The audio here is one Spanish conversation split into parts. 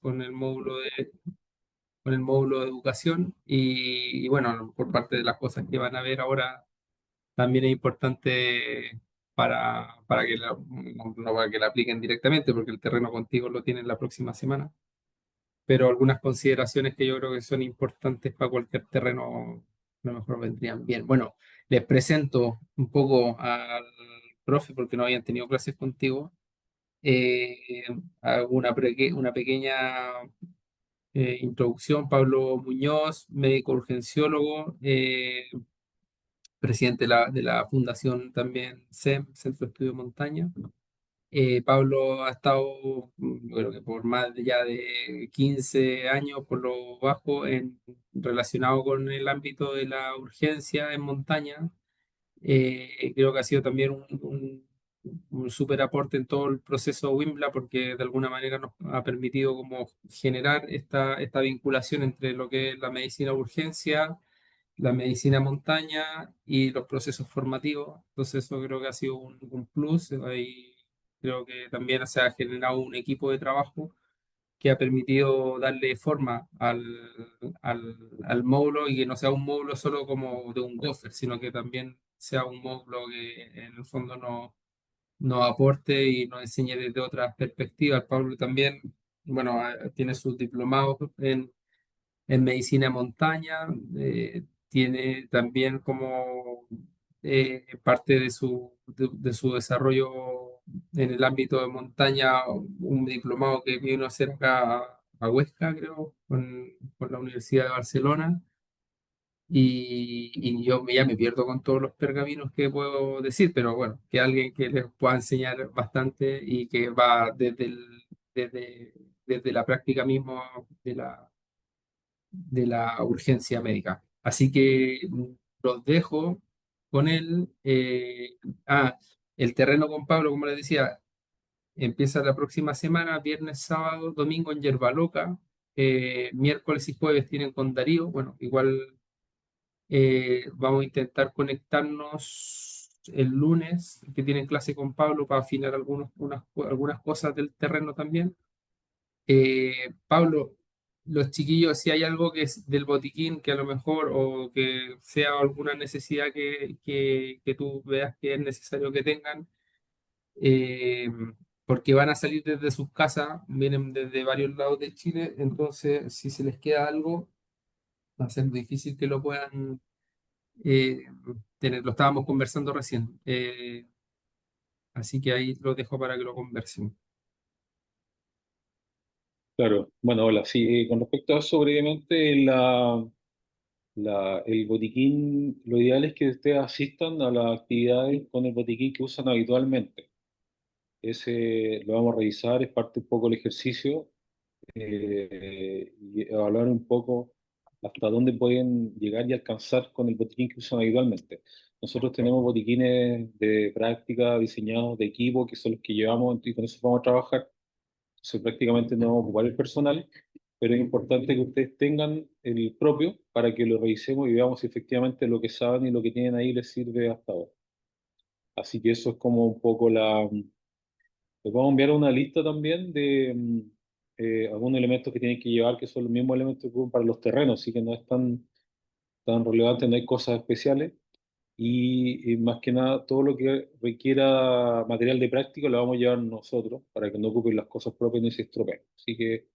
con el módulo con el módulo de educación y bueno, por parte de las cosas que van a ver ahora, también es importante para que no para que la apliquen directamente, porque el terreno contigo lo tienen la próxima semana, pero algunas consideraciones que yo creo que son importantes para cualquier terreno, a lo mejor vendrían bien. Bueno, les presento un poco al profe, porque no habían tenido clases contigo. Eh, Hago una pequeña introducción. Pablo Muñoz, médico urgenciólogo, presidente de la fundación también CEM, Centro de Estudio Montaña. Pablo ha estado, yo creo que por más de ya de 15 años, por lo bajo, relacionado con el ámbito de la urgencia en montaña. Creo que ha sido también un súper aporte en todo el proceso WIMBLA, porque de alguna manera nos ha permitido como generar esta vinculación entre lo que es la medicina urgencia, la medicina montaña y los procesos formativos. Entonces eso creo que ha sido un plus. Ahí creo que también se ha generado un equipo de trabajo que ha permitido darle forma al módulo, y que no sea un módulo solo como de un gopher, sino que también sea un módulo que en el fondo nos aporte y nos enseñe desde otras perspectivas. Pablo también, bueno, tiene sus diplomados en medicina de montaña, tiene también como parte de su desarrollo en el ámbito de montaña un diplomado que vino a hacer acá a Huesca, creo, con la Universidad de Barcelona. Y yo ya me pierdo con todos los pergaminos que puedo decir, pero bueno, que alguien que les pueda enseñar bastante y que va desde, desde la práctica misma de la urgencia médica. Así que los dejo con él. El terreno con Pablo, como les decía, empieza la próxima semana, viernes, sábado, domingo en Yerba Loca, miércoles y jueves tienen con Darío. Bueno, igual vamos a intentar conectarnos el lunes, que tienen clase con Pablo, para afinar algunas cosas del terreno también. Pablo, los chiquillos, si hay algo que es del botiquín que a lo mejor, o que sea alguna necesidad que tú veas que es necesario que tengan, eh, porque van a salir desde sus casas, vienen desde varios lados de Chile, entonces si se les queda algo, va a ser difícil que lo puedan eh, tener. Lo estábamos conversando recién, así que ahí lo dejo para que lo conversen. Claro, bueno, hola, sí, con respecto a eso brevemente, el botiquín, lo ideal es que ustedes asistan a las actividades con el botiquín que usan habitualmente. Ese lo vamos a revisar, es parte un poco del ejercicio, y evaluar un poco hasta dónde pueden llegar y alcanzar con el botiquín que usan habitualmente. Nosotros tenemos botiquines de práctica diseñados de equipo, que son los que llevamos y con eso vamos a trabajar. Entonces, prácticamente no vamos a ocupar el personal, pero es importante que ustedes tengan el propio para que lo revisemos y veamos si efectivamente lo que saben y lo que tienen ahí les sirve hasta ahora. Así que eso es como un poco les vamos a enviar una lista también de algunos elementos que tienen que llevar, que son los mismos elementos que ocupan para los terrenos, así que no es tan relevante, no hay cosas especiales. Y más que nada, todo lo que requiera material de práctica lo vamos a llevar nosotros para que no ocupen las cosas propias ni se estropeen. Así que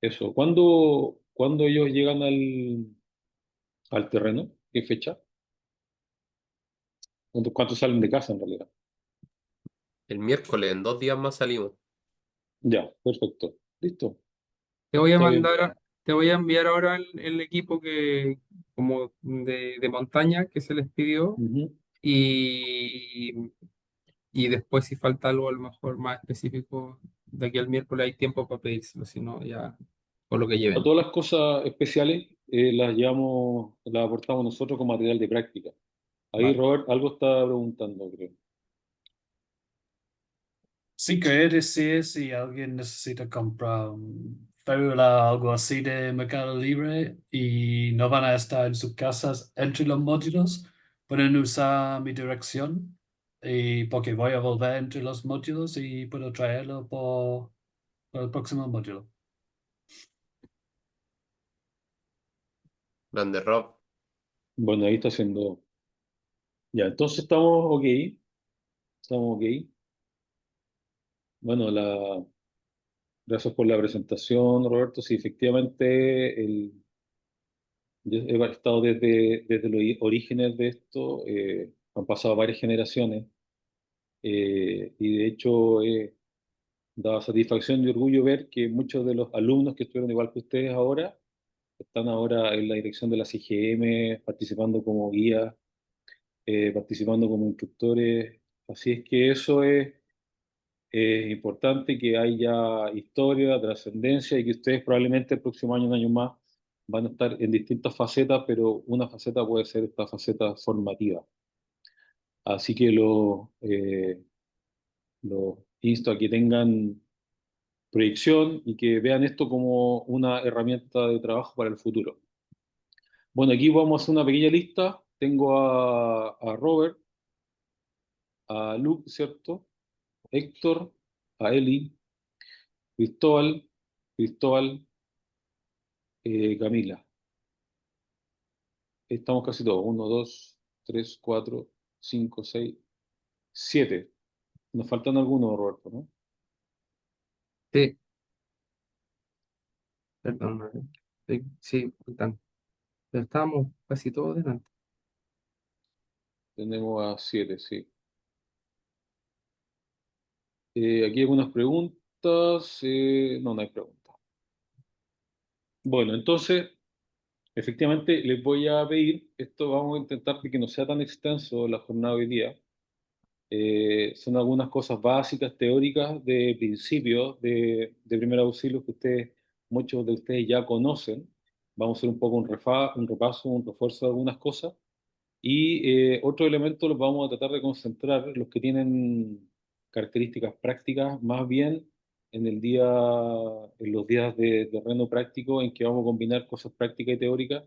eso, ¿cuándo ellos llegan al terreno? ¿Qué fecha? ¿Cuántos salen de casa en realidad? El miércoles, en 2 días más salimos. Ya, perfecto. Listo. Te voy a Está bien. te voy a enviar ahora el equipo que, como de montaña, que se les pidió, Ujú. y, y después, si falta algo a lo mejor más específico, de aquí al miércoles hay tiempo para pedírselo, si no ya por lo que A lleven. todas las cosas especiales las llevamos, las aportamos nosotros con material de práctica. Ahí Vale. Robert algo está preguntando, creo. Sí, quería decir si alguien necesita comprar férula o algo así de Mercado Libre y no van a estar en sus casas entre los módulos, pueden usar mi dirección y porque voy a volver entre los módulos y puedo traerlo por el próximo módulo. Grande Rob. Bueno, ahí está haciendo. Ya, entonces estamos ok. Estamos ok. Bueno, gracias por la presentación, Roberto. Sí, efectivamente, yo he estado desde los orígenes de esto. Han pasado varias generaciones. Y de hecho, da satisfacción y orgullo ver que muchos de los alumnos que estuvieron igual que ustedes ahora están ahora en la dirección de la CGM, participando como guías, participando como instructores. Así es que eso es importante, que haya historia, trascendencia y que ustedes probablemente el próximo año, un año más, van a estar en distintas facetas, pero una faceta puede ser esta faceta formativa. Así que los insto a que tengan proyección y que vean esto como una herramienta de trabajo para el futuro. Bueno, aquí vamos a hacer una pequeña lista. Tengo a Robert, a Luke, ¿cierto? Héctor, a Eli, Cristóbal, Cristóbal, Camila. Estamos casi todos. Uno, dos, tres, cuatro, cinco, seis, siete. Nos faltan algunos, Roberto, ¿no? Sí, perdón. Sí, sí, faltan. Pero estábamos casi todos delante. Tenemos a siete, sí. Aquí hay algunas preguntas. No, no hay preguntas. Bueno, entonces, efectivamente, les voy a pedir, esto vamos a intentar de que no sea tan extenso la jornada de hoy día. Son algunas cosas básicas, teóricas, de principios de primer auxilio que muchos de ustedes ya conocen. Vamos a hacer un poco un repaso, un refuerzo de algunas cosas. Y otros elementos los vamos a tratar de concentrar, los que tienen características prácticas, más bien en los días de terreno práctico, en que vamos a combinar cosas prácticas y teóricas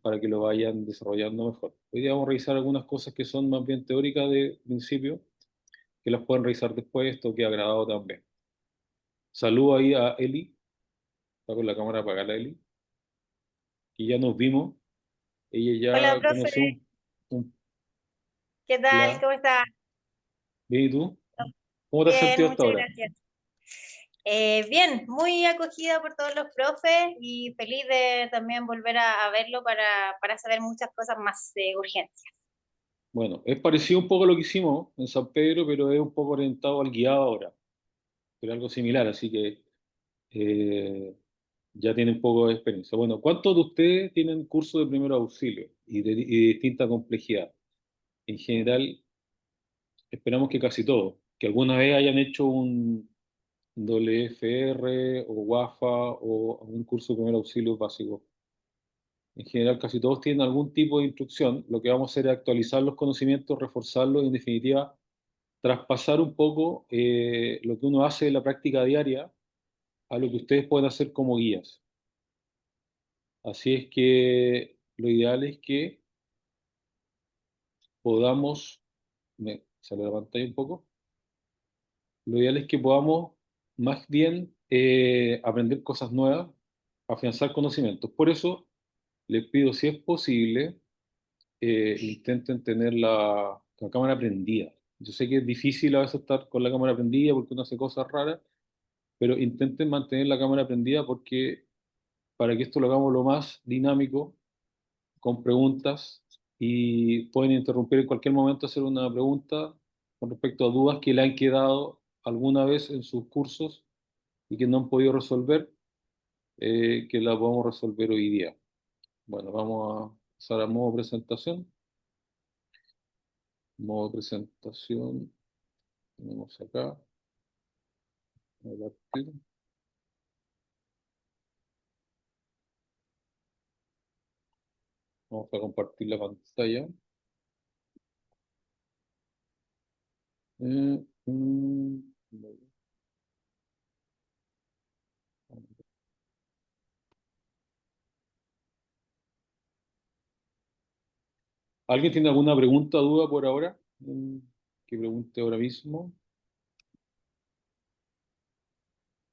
para que lo vayan desarrollando mejor. Hoy día vamos a revisar algunas cosas que son más bien teóricas de principio, que las pueden revisar después, esto que ha grabado también. Saludo ahí a Eli, está con la cámara apagada Eli, y ya nos vimos. Hola, Ella ya profe, conoció un ¿qué tal? plan. ¿Cómo está? Bien, ¿y tú? ¿Cómo te has Bien, sentido hasta muchas ahora? gracias. Bien, muy acogida por todos los profes y feliz de también volver a verlo para saber muchas cosas más de urgencia. Bueno, es parecido un poco a lo que hicimos en San Pedro, pero es un poco orientado al guiado ahora, pero algo similar, así que eh, ya tienen un poco de experiencia. Bueno, ¿cuántos de ustedes tienen curso de primer auxilio y de distinta complejidad? En general, esperamos que casi todos, que alguna vez hayan hecho un WFR o WAFA o un curso de primer auxilio básico. En general, casi todos tienen algún tipo de instrucción. Lo que vamos a hacer es actualizar los conocimientos, reforzarlos y, en definitiva, traspasar un poco lo que uno hace en la práctica diaria a lo que ustedes pueden hacer como guías. Así es que lo ideal es que podamos, me sale la pantalla un poco, lo ideal es que podamos más bien aprender cosas nuevas, afianzar conocimientos. Por eso les pido, si es posible, intenten tener la cámara prendida. Yo sé que es difícil a veces estar con la cámara prendida porque uno hace cosas raras, pero intenten mantener la cámara prendida porque para que esto lo hagamos lo más dinámico, con preguntas, y pueden interrumpir en cualquier momento, hacer una pregunta con respecto a dudas que le han quedado alguna vez en sus cursos y que no han podido resolver, que la podamos resolver hoy día. Bueno, vamos a pasar a modo presentación. Modo presentación, tenemos acá. Compartir. Vamos a compartir la pantalla. Eh, mm, ¿Alguien tiene alguna pregunta o duda por ahora? Que pregunte ahora mismo,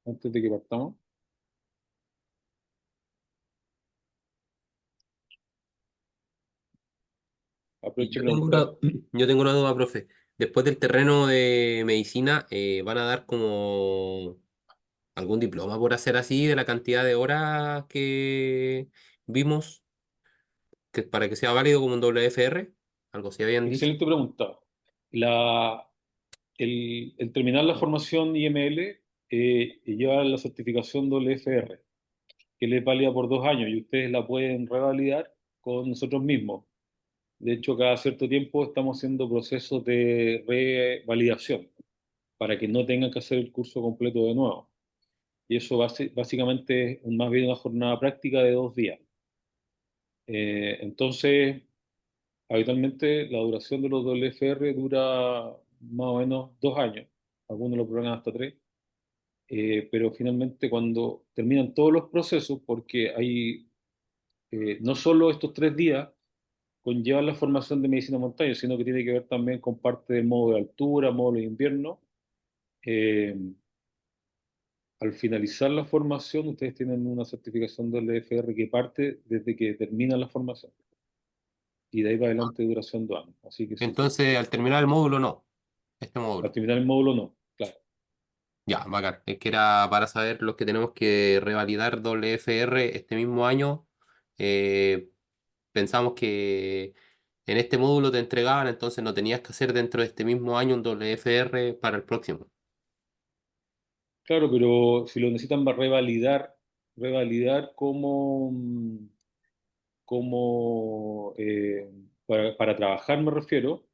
antes de que partamos. Y Aprovecho de preguntar. yo tengo una duda, profe. Después del terreno de medicina, ¿van a dar como algún diploma por hacer así de la cantidad de horas que vimos para que sea válido como un WFR? Algo así habían dicho. Excelente pregunta. La, el terminar la formación IML lleva la certificación WFR, que les es válida por 2 años y ustedes la pueden revalidar con nosotros mismos. De hecho, cada cierto tiempo estamos haciendo procesos de revalidación para que no tengan que hacer el curso completo de nuevo. Y eso básicamente es más bien una jornada práctica de 2 días. Entonces, habitualmente la duración de los WFR dura más o menos 2 años, algunos lo prolongan hasta 3, pero finalmente cuando terminan todos los procesos, porque hay no solo estos 3 días conllevan la formación de medicina montaña, sino que tiene que ver también con parte del módulo de altura, módulo de invierno. eh, Al finalizar la formación, ustedes tienen una certificación del LFR que parte desde que termina la formación y de ahí para adelante duración 2 años. Así que sí, Entonces, al terminar el módulo, no. Este al módulo. terminar el módulo no, claro. Ya, bacán. Es que era para saber los que tenemos que revalidar WFR este mismo año. eh, Pensamos que en este módulo te entregaban, entonces no tenías que hacer dentro de este mismo año un WFR para el próximo. Claro, pero si lo necesitan revalidar, revalidar para trabajar me refiero,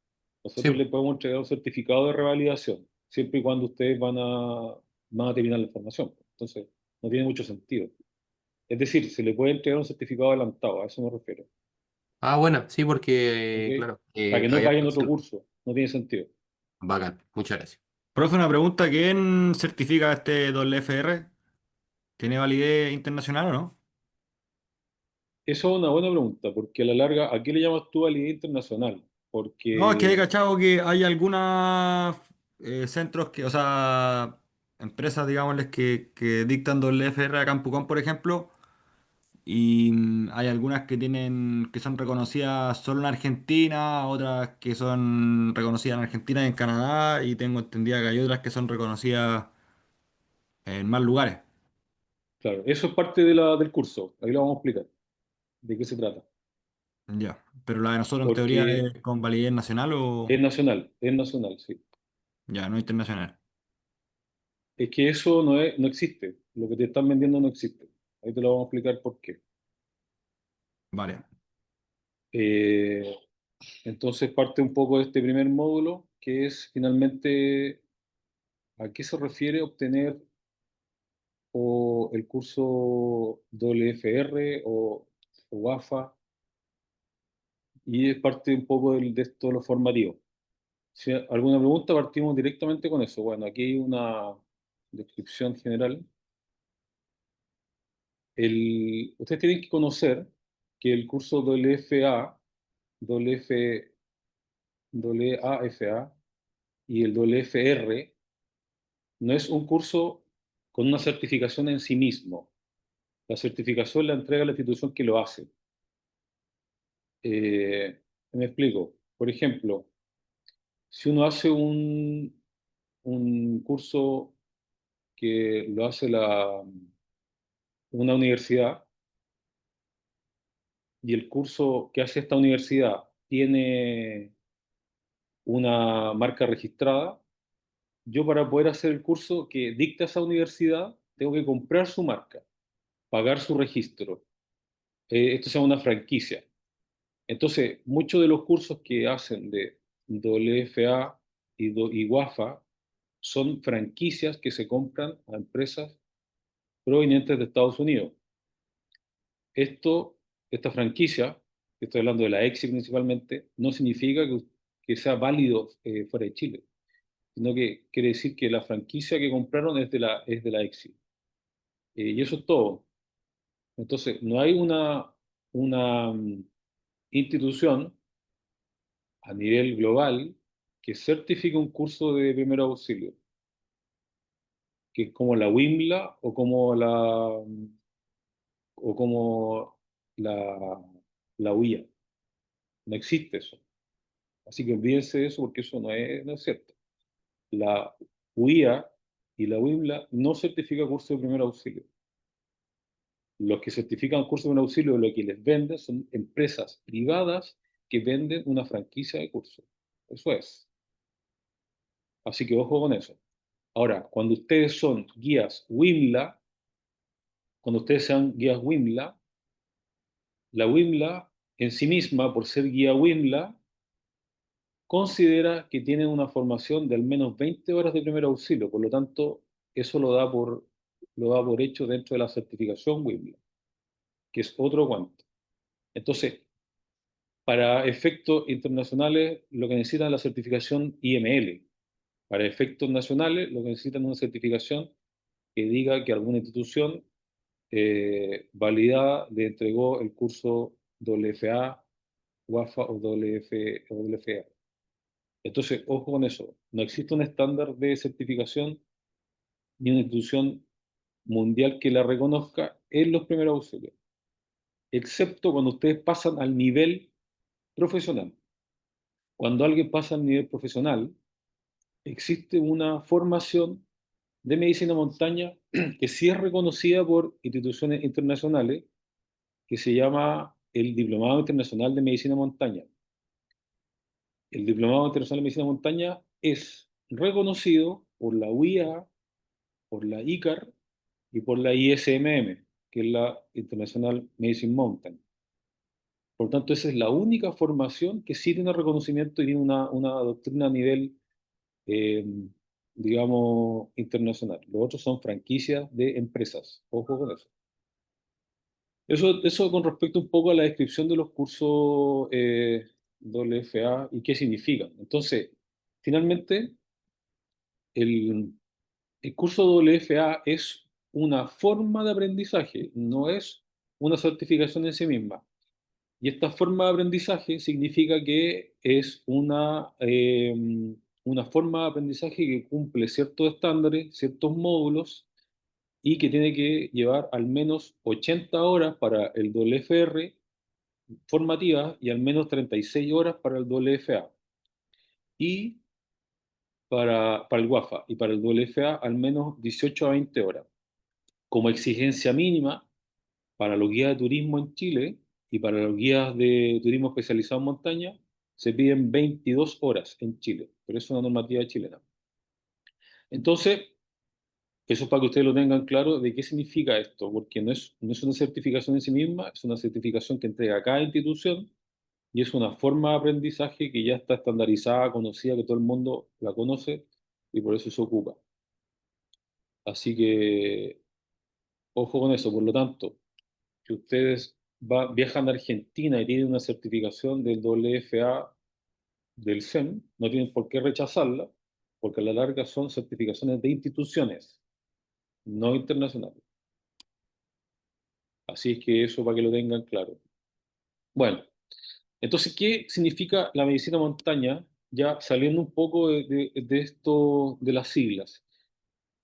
nosotros Sí. les podemos entregar un certificado de revalidación, siempre y cuando ustedes van a terminar la formación. Entonces, no tiene mucho sentido. Es decir, se le puede entregar un certificado adelantado, a eso me refiero. Ah, bueno, sí, porque, ¿Ok? claro, Para que no había paguen otro pensado. curso, no tiene sentido. Bacán, muchas gracias. Profe, una pregunta, ¿quién certifica este WFR? ¿Tiene validez internacional o no? Eso es una buena pregunta, porque a la larga, ¿a qué le llamas tú validez internacional? No, es que he Porque, cachado que hay algunos centros que, o sea, empresas, digámosles, que dictan WFR acá en Pucón, por ejemplo, y hay algunas que tienen, que son reconocidas solo en Argentina, otras que son reconocidas en Argentina y en Canadá, y tengo entendido que hay otras que son reconocidas en más lugares. claro, eso es parte del curso, ahí lo vamos a explicar, de qué se trata. Ya, pero la de nosotros en teoría Porque es con validez nacional o es nacional, sí. ya, no internacional. Es que eso no existe, lo que te están vendiendo no existe. Ahí te lo vamos a explicar por qué. Vale. Eh, entonces parte un poco de este primer módulo, que es finalmente a qué se refiere obtener o el curso WFR o WAFA, y es parte un poco de esto lo formativo. Si hay alguna pregunta, partimos directamente con eso. Bueno, aquí hay una descripción general. Ustedes tienen que conocer que el curso WFA, WF, WAFA y el WFR no es un curso con una certificación en sí mismo. La certificación la entrega la institución que lo hace. Me explico. Por ejemplo, si uno hace un curso que lo hace una universidad y el curso que hace esta universidad tiene una marca registrada, yo para poder hacer el curso que dicta esa universidad tengo que comprar su marca, pagar su registro. Esto se llama una franquicia. Entonces, muchos de los cursos que hacen de WFA y WAFA son franquicias que se compran a empresas provenientes de Estados Unidos. Esto, esta franquicia, que estoy hablando de la EXI principalmente, no significa que sea válido fuera de Chile, sino que quiere decir que la franquicia que compraron es de la EXI. Y eso es todo. Entonces, no hay una institución a nivel global que certifique un curso de primer auxilio, que es como la WIMLA o como la UIA. No existe eso. Así que olvídense de eso porque eso no es cierto. La UIA y la WIMLA no certifican curso de primer auxilio. Los que certifican curso de primer auxilio, lo que les venden son empresas privadas que venden una franquicia de curso. Eso es. Así que ojo con eso. Ahora, cuando ustedes son guías WIMLA, cuando ustedes sean guías WIMLA, la WIMLA en sí misma, por ser guía WIMLA, considera que tienen una formación de al menos 20 horas de primer auxilio. Por lo tanto, eso lo da por hecho dentro de la certificación WIMLA, que es otro cuento. Entonces, para efectos internacionales, lo que necesitan es la certificación IML. Para efectos nacionales, lo que necesitan es una certificación que diga que alguna institución validada le entregó el curso WFA, WAFA o WFA. Entonces, ojo con eso. No existe un estándar de certificación ni una institución mundial que la reconozca en los primeros auxilios, excepto cuando ustedes pasan al nivel profesional. Cuando alguien pasa al nivel profesional, existe una formación de medicina montaña que sí es reconocida por instituciones internacionales, que se llama el Diplomado Internacional de Medicina Montaña. El Diplomado Internacional de Medicina Montaña es reconocido por la UIA, por la ICAR y por la ISMM, que es la International Medicine Mountain. Por tanto, esa es la única formación que sí tiene reconocimiento y tiene una doctrina a nivel, eh, digamos, internacional. Los otros son franquicias de empresas. Ojo con eso. Eso con respecto un poco a la descripción de los cursos WFA y qué significan. Entonces, finalmente, el, el curso WFA es una forma de aprendizaje, no es una certificación en sí misma. Y esta forma de aprendizaje significa que es una forma de aprendizaje que cumple ciertos estándares, ciertos módulos, y que tiene que llevar al menos 80 horas para el WFR formativa y al menos 36 horas para el WFA. Y para el WAFA y para el WFA al menos 18 a 20 horas. Como exigencia mínima para los guías de turismo en Chile y para los guías de turismo especializado en montaña, se piden 22 horas en Chile, pero es una normativa chilena. Entonces, eso es para que ustedes lo tengan claro de qué significa esto, porque no es una certificación en sí misma, es una certificación que entrega cada institución y es una forma de aprendizaje que ya está estandarizada, conocida, que todo el mundo la conoce y por eso se ocupa. Así que, ojo con eso. Por lo tanto, si ustedes viajan a Argentina y tienen una certificación del WFA del CEM, no tienen por qué rechazarla, porque a la larga son certificaciones de instituciones, no internacionales. Así es que eso para que lo tengan claro. Bueno, entonces, ¿qué significa la medicina montaña? Ya saliendo un poco de esto de las siglas.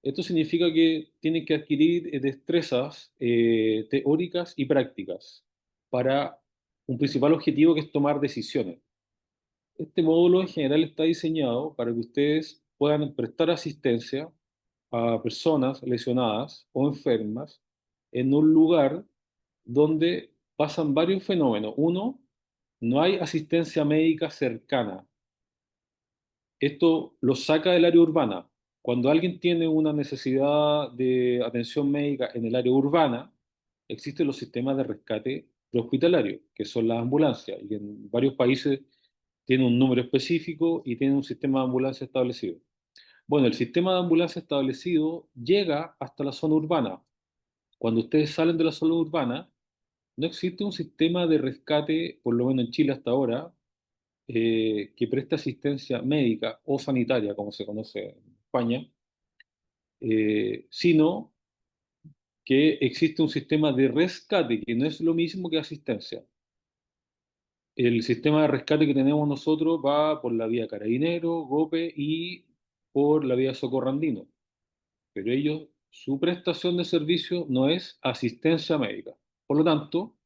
Esto significa que tienen que adquirir destrezas teóricas y prácticas para un principal objetivo que es tomar decisiones. Este módulo en general está diseñado para que ustedes puedan prestar asistencia a personas lesionadas o enfermas en un lugar donde pasan varios fenómenos. Uno, no hay asistencia médica cercana. Esto lo saca del área urbana. Cuando alguien tiene una necesidad de atención médica en el área urbana, existen los sistemas de rescate prehospitalario, que son las ambulancias, y en varios países tienen un número específico y tienen un sistema de ambulancia establecido. Bueno, el sistema de ambulancia establecido llega hasta la zona urbana. Cuando ustedes salen de la zona urbana, no existe un sistema de rescate, por lo menos en Chile hasta ahora, que preste asistencia médica o sanitaria, como se conoce en España, sino que existe un sistema de rescate, que no es lo mismo que asistencia. El sistema de rescate que tenemos nosotros va por la vía Carabinero, GOPE y por la vía Socorro Andino. Pero ellos, su prestación de servicio no es asistencia médica. Por lo tanto,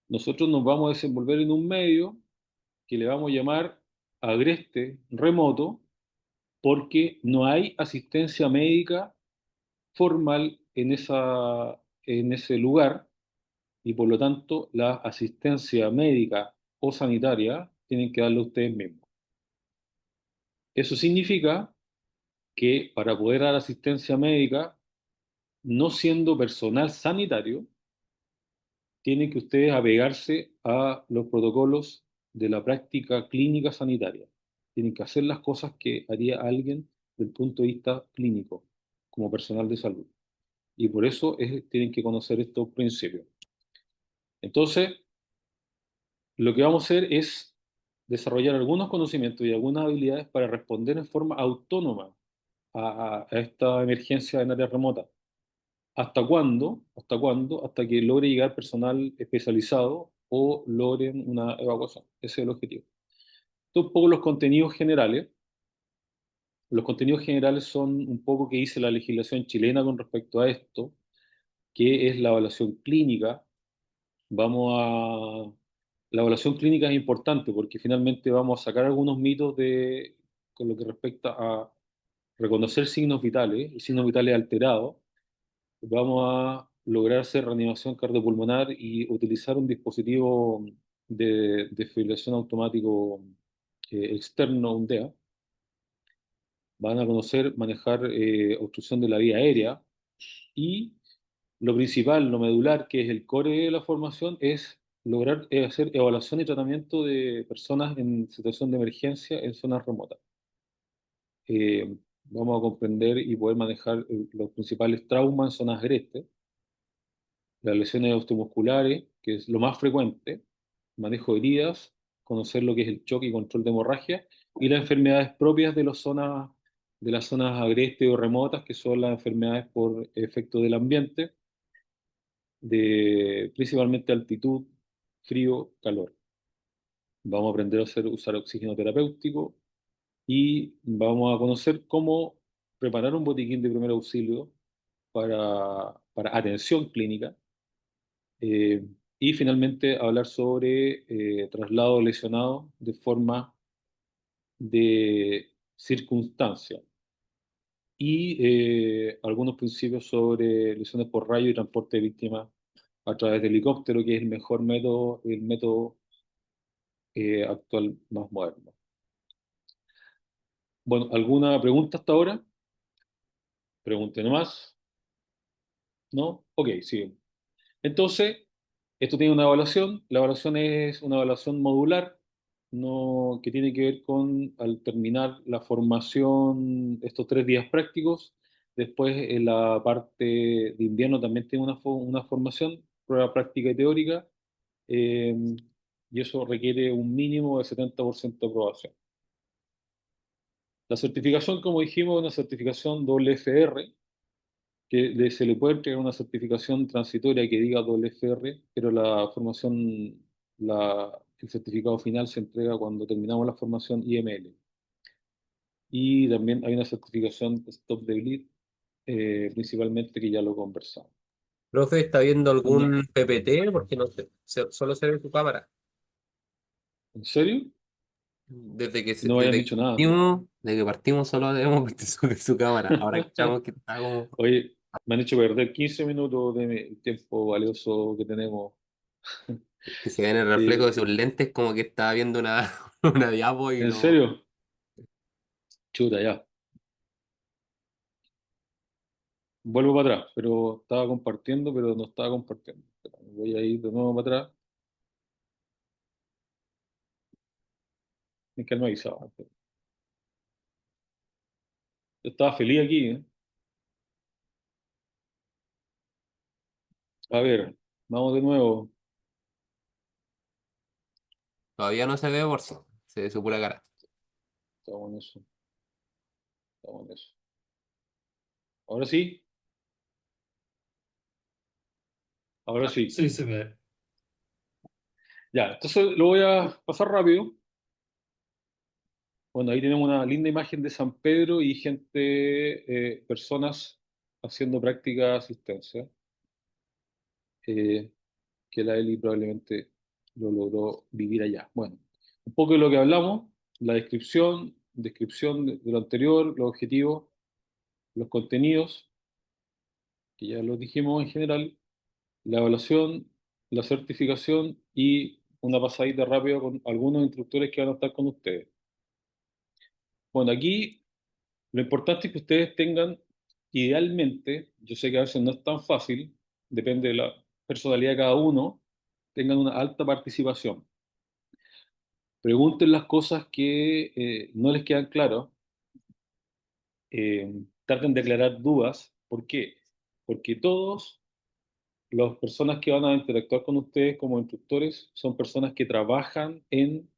nosotros nos vamos a desenvolver en un medio que le vamos a llamar agreste remoto porque no hay asistencia médica formal en ese lugar y por lo tanto la asistencia médica o sanitaria tienen que darla ustedes mismos. Eso significa que para poder dar asistencia médica, no siendo personal sanitario, tienen que ustedes apegarse a los protocolos de la práctica clínica sanitaria. Tienen que hacer las cosas que haría alguien desde el punto de vista clínico, como personal de salud. Y por eso tienen que conocer estos principios. Entonces, lo que vamos a hacer es desarrollar algunos conocimientos y algunas habilidades para responder en forma autónoma a esta emergencia en áreas remotas. ¿Hasta cuándo? ¿Hasta cuándo? Hasta que logre llegar personal especializado o logren una evacuación. Ese es el objetivo. Estos un poco los contenidos generales. Los contenidos generales son un poco que dice la legislación chilena con respecto a esto, que es la evaluación clínica. La evaluación clínica es importante porque finalmente vamos a sacar algunos mitos con lo que respecta a reconocer signos vitales y signos vitales alterados. Vamos a lograr hacer reanimación cardiopulmonar y utilizar un dispositivo de desfibrilación automático externo, un DEA. Van a conocer manejar obstrucción de la vía aérea y lo principal, lo medular, que es el core de la formación, es lograr hacer evaluación y tratamiento de personas en situación de emergencia en zonas remotas. Vamos a comprender y poder manejar los principales traumas en zonas agrestes, las lesiones osteomusculares, que es lo más frecuente, manejo de heridas, conocer lo que es el choque y control de hemorragia, y las enfermedades propias de las zonas agrestes o remotas, que son las enfermedades por efecto del ambiente, de principalmente altitud, frío, calor. Vamos a aprender a usar oxígeno terapéutico y vamos a conocer cómo preparar un botiquín de primer auxilio para atención clínica. Eh, y finalmente hablar sobre traslado lesionado de forma de circunstancia. Y algunos principios sobre lesiones por rayo y transporte de víctimas a través de helicóptero, que es el método actual más moderno. Bueno, ¿alguna pregunta hasta ahora? Pregunten más. ¿No? Ok, sí. Entonces, esto tiene una evaluación. La evaluación es una evaluación modular, no, que tiene que ver con, al terminar la formación, estos 3 días prácticos, después en la parte de invierno también tiene una formación, prueba práctica y teórica, eh, y eso requiere un mínimo de 70% de aprobación. La certificación, como dijimos, es una certificación WFR, que se le puede entregar una certificación transitoria que diga WFR, pero la formación, el certificado final se entrega cuando terminamos la formación IML. Y también hay una certificación Stop the Bleed, principalmente que ya lo conversamos. Profe, ¿está viendo ¿Cuándo? algún PPT? Porque no sé, solo se ve su cámara. ¿En serio? No me habían Desde que dicho nada. partimos solo hemos visto su cámara. Ahora escuchamos que está como Oye, me han hecho perder 15 minutos de mi tiempo valioso que tenemos. que se ve en el reflejo Eh, de sus lentes, como que estaba viendo una, una diapo y ¿En no. serio? Chuta, ya. Vuelvo para atrás, pero estaba compartiendo, pero no estaba compartiendo. Espera, voy a ir de nuevo para atrás. Es que no avisaba. Yo estaba feliz aquí, ¿eh? A ver, vamos de nuevo. Todavía no se ve por sí, se ve su pura cara. Estamos en eso. Estamos en eso. Ahora sí, ahora sí. Sí se ve. Ya, entonces lo voy a pasar rápido. Bueno, ahí tenemos una linda imagen de San Pedro y gente, personas haciendo práctica de asistencia, eh, que la Eli probablemente lo logró vivir allá. Bueno, un poco de lo que hablamos. la descripción de lo anterior, los objetivos, los contenidos, que ya los dijimos en general, la evaluación, la certificación y una pasadita rápida con algunos instructores que van a estar con ustedes. Bueno, aquí lo importante es que ustedes tengan, idealmente, yo sé que a veces no es tan fácil, depende de la personalidad de cada uno, tengan una alta participación. Pregunten las cosas que no les quedan claras, traten de aclarar dudas. ¿Por qué? Porque todos las personas que van a interactuar con ustedes como instructores son personas que trabajan en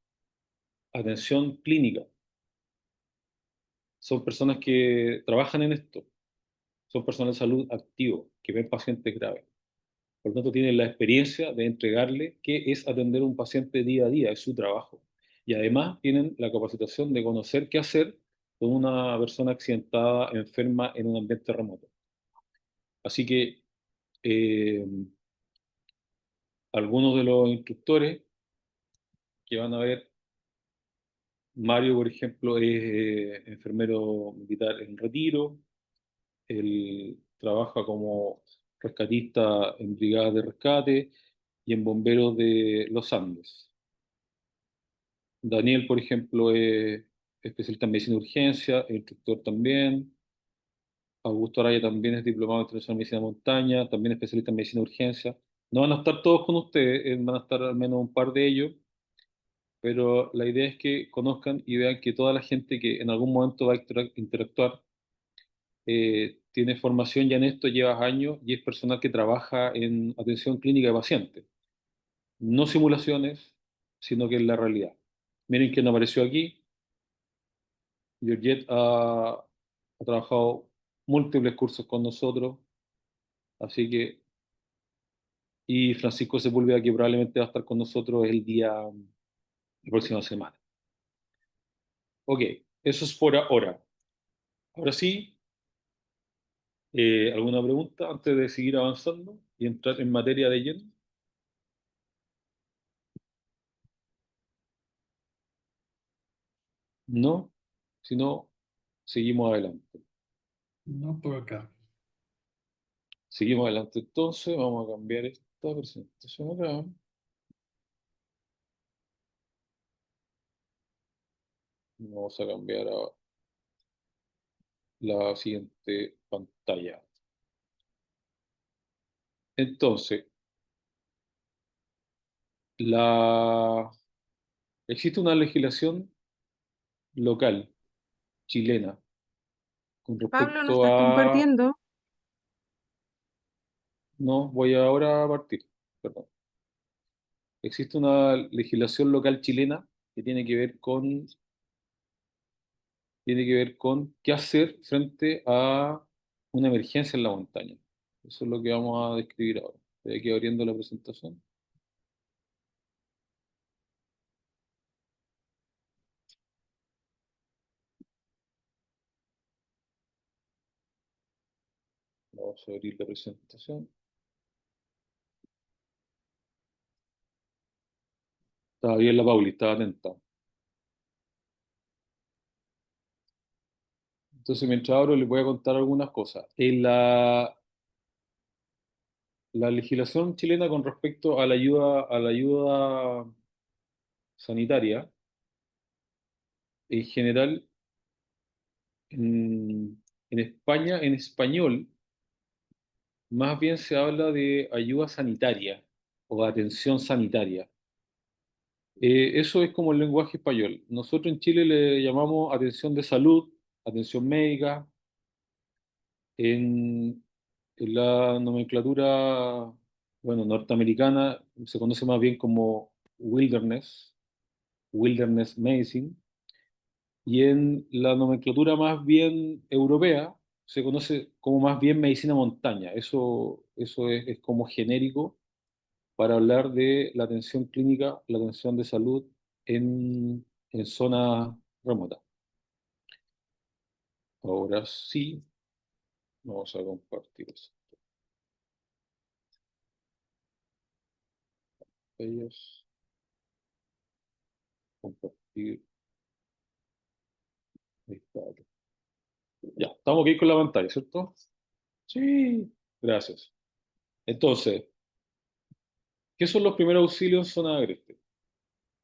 atención clínica, son personas que trabajan en esto, son personas de salud activo, que ven pacientes graves. Por lo tanto, tienen la experiencia de entregarle qué es atender a un paciente día a día, es su trabajo. Y además tienen la capacitación de conocer qué hacer con una persona accidentada, enferma en un ambiente remoto. Así que eh, algunos de los instructores que van a ver, Mario, por ejemplo, es enfermero militar en retiro, él trabaja como rescatista en brigadas de rescate y en bomberos de los Andes. Daniel, por ejemplo, es especialista en medicina de urgencia, es instructor también. Augusto Araya también es diplomado en internacional en medicina de montaña, también especialista en medicina de urgencia. No van a estar todos con ustedes, van a estar al menos un par de ellos, pero la idea es que conozcan y vean que toda la gente que en algún momento va a interactuar tiene formación ya en esto, lleva años y es personal que trabaja en atención clínica de pacientes. No simulaciones, sino que es la realidad. Miren quién apareció aquí. Georgette ha trabajado múltiples cursos con nosotros, así que, y Francisco Sepúlveda, que probablemente va a estar con nosotros la próxima semana. Ok, eso es por ahora. Ahora sí, ¿alguna pregunta antes de seguir avanzando y entrar en materia de lleno? No, si no, seguimos adelante. No por acá. Seguimos adelante entonces, vamos a cambiar esta presentación acá. Vamos a cambiar a la siguiente pantalla. Entonces, la... existe una legislación local chilena con Pablo, no respecto estás a... compartiendo. No, voy ahora a partir. Perdón. Existe una legislación local chilena que tiene que ver con qué hacer frente a una emergencia en la montaña. Eso es lo que vamos a describir ahora. Estoy aquí abriendo la presentación. Vamos a abrir la presentación. Estaba bien la Pauli, estaba atenta. Entonces, mientras abro, les voy a contar algunas cosas. En la legislación chilena con respecto a la ayuda sanitaria, en general, en España, en español, más bien se habla de ayuda sanitaria o atención sanitaria. Eso es como el lenguaje español. Nosotros en Chile le llamamos atención de salud, atención médica. En, en la nomenclatura, bueno, norteamericana se conoce más bien como wilderness medicine, y en la nomenclatura más bien europea se conoce como más bien medicina montaña. Eso es como genérico para hablar de la atención clínica, la atención de salud en zonas remotas. Ahora sí, vamos a compartir eso. Ellos, compartir. Ahí está. Ya, estamos aquí con la pantalla, ¿cierto? Sí, gracias. Entonces, ¿qué son los primeros auxilios en zona agreste?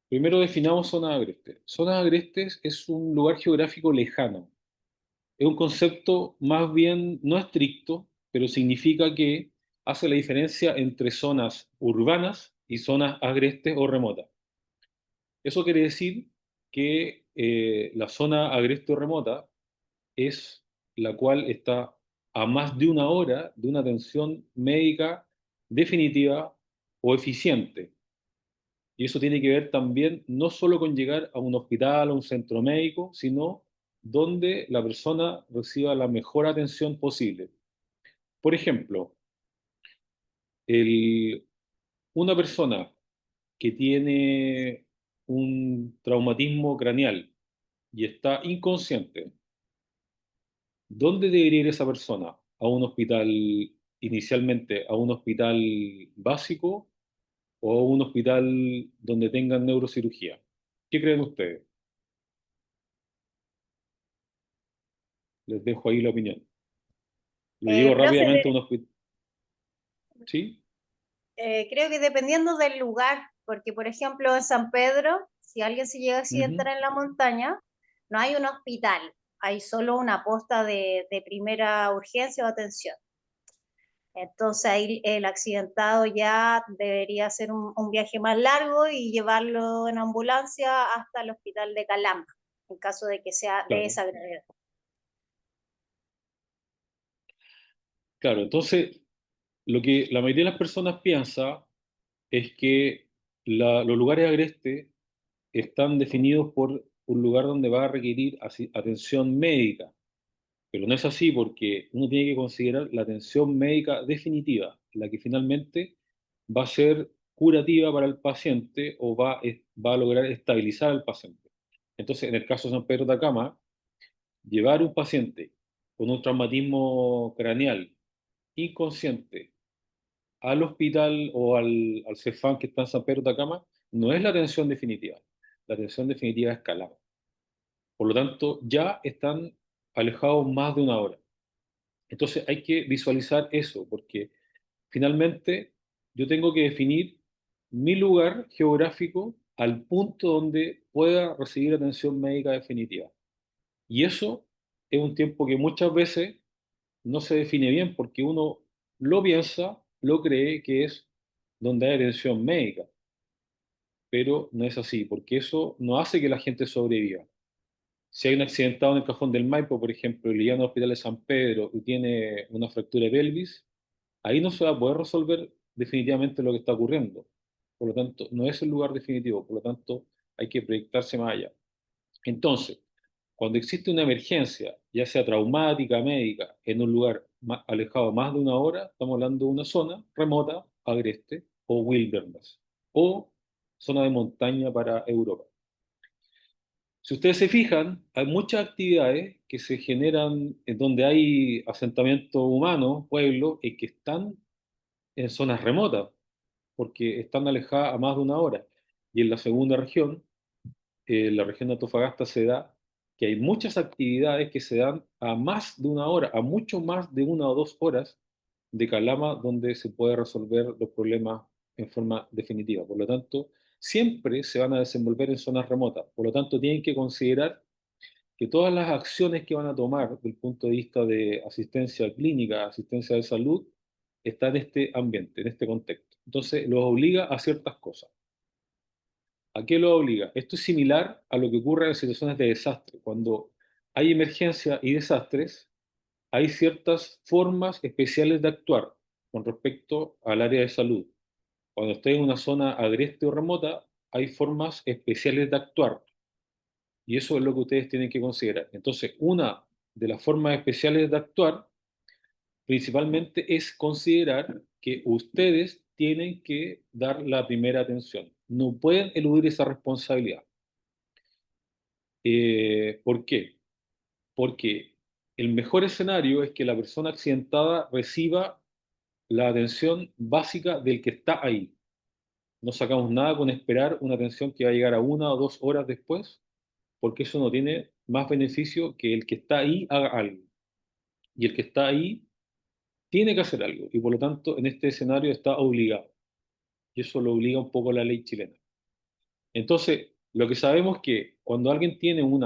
Primero definamos zona agreste. Zonas agrestes es un lugar geográfico lejano. Es un concepto más bien no estricto, pero significa que hace la diferencia entre zonas urbanas y zonas agrestes o remotas. Eso quiere decir que la zona agreste o remota es la cual está a más de una hora de una atención médica definitiva o eficiente. Y eso tiene que ver también no solo con llegar a un hospital o un centro médico, sino donde la persona reciba la mejor atención posible. Por ejemplo, el- una persona que tiene un traumatismo craneal y está inconsciente, ¿dónde debería ir esa persona? ¿A un hospital, inicialmente a un hospital básico o a un hospital donde tengan neurocirugía? ¿Qué creen ustedes? Les dejo ahí la opinión. Lo llevo Profe, rápidamente a un hospital. ¿Sí? creo que dependiendo del lugar, porque por ejemplo en San Pedro, si alguien se llega a accidentar Ujú. en la montaña, no hay un hospital, hay solo una posta de primera urgencia o atención. Entonces ahí el accidentado ya debería hacer un viaje más largo y llevarlo en ambulancia hasta el hospital de Calama, en caso de que sea de Claro, esa gravedad. claro. Entonces, lo que la mayoría de las personas piensa es que los lugares agrestes están definidos por un lugar donde va a requerir atención médica. Pero no es así porque uno tiene que considerar la atención médica definitiva, la que finalmente va a ser curativa para el paciente o va a lograr estabilizar al paciente. Entonces, en el caso de San Pedro de Atacama, llevar un paciente con un traumatismo craneal inconsciente al hospital o al CEFAM que está en San Pedro de Atacama no es la atención definitiva. La atención definitiva es Calama. Por lo tanto, ya están alejados más de una hora. Entonces hay que visualizar eso, porque finalmente yo tengo que definir mi lugar geográfico al punto donde pueda recibir atención médica definitiva. Y eso es un tiempo que muchas veces no se define bien porque uno lo piensa, lo cree que es donde hay atención médica, pero no es así, porque eso no hace que la gente sobreviva. Si hay un accidentado en el Cajón del Maipo, por ejemplo, y le llevan al hospital de San Pedro y tiene una fractura de pelvis, ahí no se va a poder resolver definitivamente lo que está ocurriendo. Por lo tanto, no es el lugar definitivo, por lo tanto, hay que proyectarse más allá. Entonces, cuando existe una emergencia, ya sea traumática, médica, en un lugar alejado más de una hora, estamos hablando de una zona remota, agreste, o wilderness, o zona de montaña para Europa. Si ustedes se fijan, hay muchas actividades que se generan en donde hay asentamiento humano, pueblos, y que están en zonas remotas, porque están alejadas a más de una hora. Y en la segunda región, la región de Antofagasta, se da que hay muchas actividades que se dan a más de una hora, a mucho más de 1 o 2 horas de Calama, donde se puede resolver los problemas en forma definitiva. Por lo tanto, siempre se van a desenvolver en zonas remotas. Por lo tanto, tienen que considerar que todas las acciones que van a tomar desde el punto de vista de asistencia clínica, asistencia de salud, están en este ambiente, en este contexto. Entonces, los obliga a ciertas cosas. ¿A qué lo obliga? Esto es similar a lo que ocurre en situaciones de desastre. Cuando hay emergencia y desastres, hay ciertas formas especiales de actuar con respecto al área de salud. Cuando esté en una zona agreste o remota, hay formas especiales de actuar. Y eso es lo que ustedes tienen que considerar. Entonces, una de las formas especiales de actuar principalmente es considerar que ustedes tienen que dar la primera atención. No pueden eludir esa responsabilidad. ¿Por qué? Porque el mejor escenario es que la persona accidentada reciba la atención básica del que está ahí. No sacamos nada con esperar una atención que va a llegar a 1 o 2 horas después, porque eso no tiene más beneficio que el que está ahí haga algo. Y el que está ahí tiene que hacer algo. Y por lo tanto, en este escenario está obligado. Y eso lo obliga un poco la ley chilena. Entonces, lo que sabemos es que cuando alguien tiene un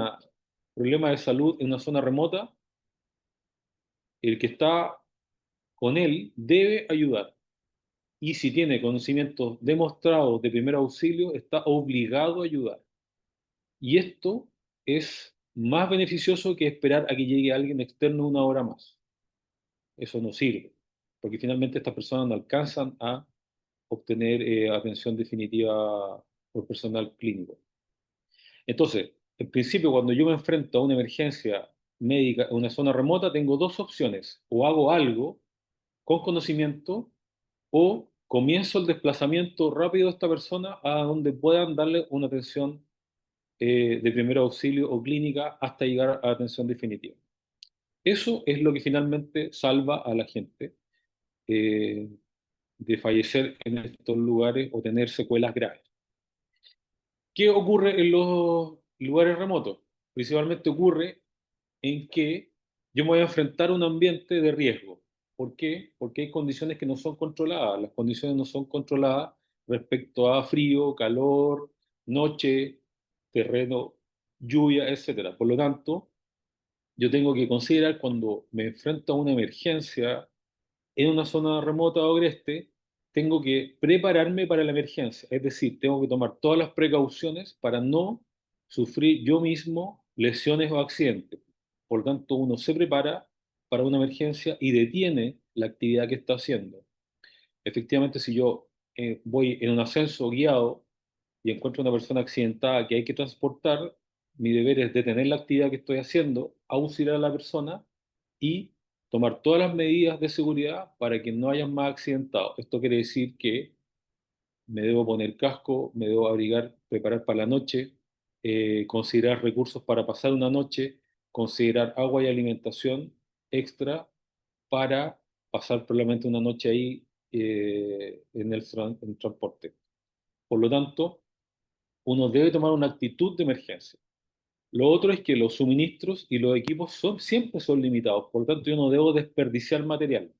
problema de salud en una zona remota, el que está con él debe ayudar. Y si tiene conocimientos demostrados de primer auxilio, está obligado a ayudar. Y esto es más beneficioso que esperar a que llegue alguien externo una hora más. Eso no sirve, porque finalmente estas personas no alcanzan a obtener atención definitiva por personal clínico. Entonces, en principio, cuando yo me enfrento a una emergencia médica en una zona remota, tengo dos opciones. O hago algo con conocimiento o comienzo el desplazamiento rápido de esta persona a donde puedan darle una atención de primer auxilio o clínica hasta llegar a atención definitiva. Eso es lo que finalmente salva a la gente eh, de fallecer en estos lugares o tener secuelas graves. ¿Qué ocurre en los lugares remotos? Principalmente ocurre en que yo me voy a enfrentar a un ambiente de riesgo. ¿Por qué? Porque hay condiciones que no son controladas. Las condiciones no son controladas respecto a frío, calor, noche, terreno, lluvia, etcétera. Por lo tanto, yo tengo que considerar cuando me enfrento a una emergencia en una zona remota o agreste, tengo que prepararme para la emergencia. Es decir, tengo que tomar todas las precauciones para no sufrir yo mismo lesiones o accidentes. Por lo tanto, uno se prepara para una emergencia y detiene la actividad que está haciendo. Efectivamente, si yo voy en un ascenso guiado y encuentro una persona accidentada que hay que transportar, mi deber es detener la actividad que estoy haciendo, auxiliar a la persona y tomar todas las medidas de seguridad para que no haya más accidentados. Esto quiere decir que me debo poner casco, me debo abrigar, preparar para la noche, considerar recursos para pasar una noche, considerar agua y alimentación extra para pasar probablemente una noche ahí en el transporte. Por lo tanto, uno debe tomar una actitud de emergencia. Lo otro es que los suministros y los equipos siempre son limitados, por lo tanto yo no debo desperdiciar material.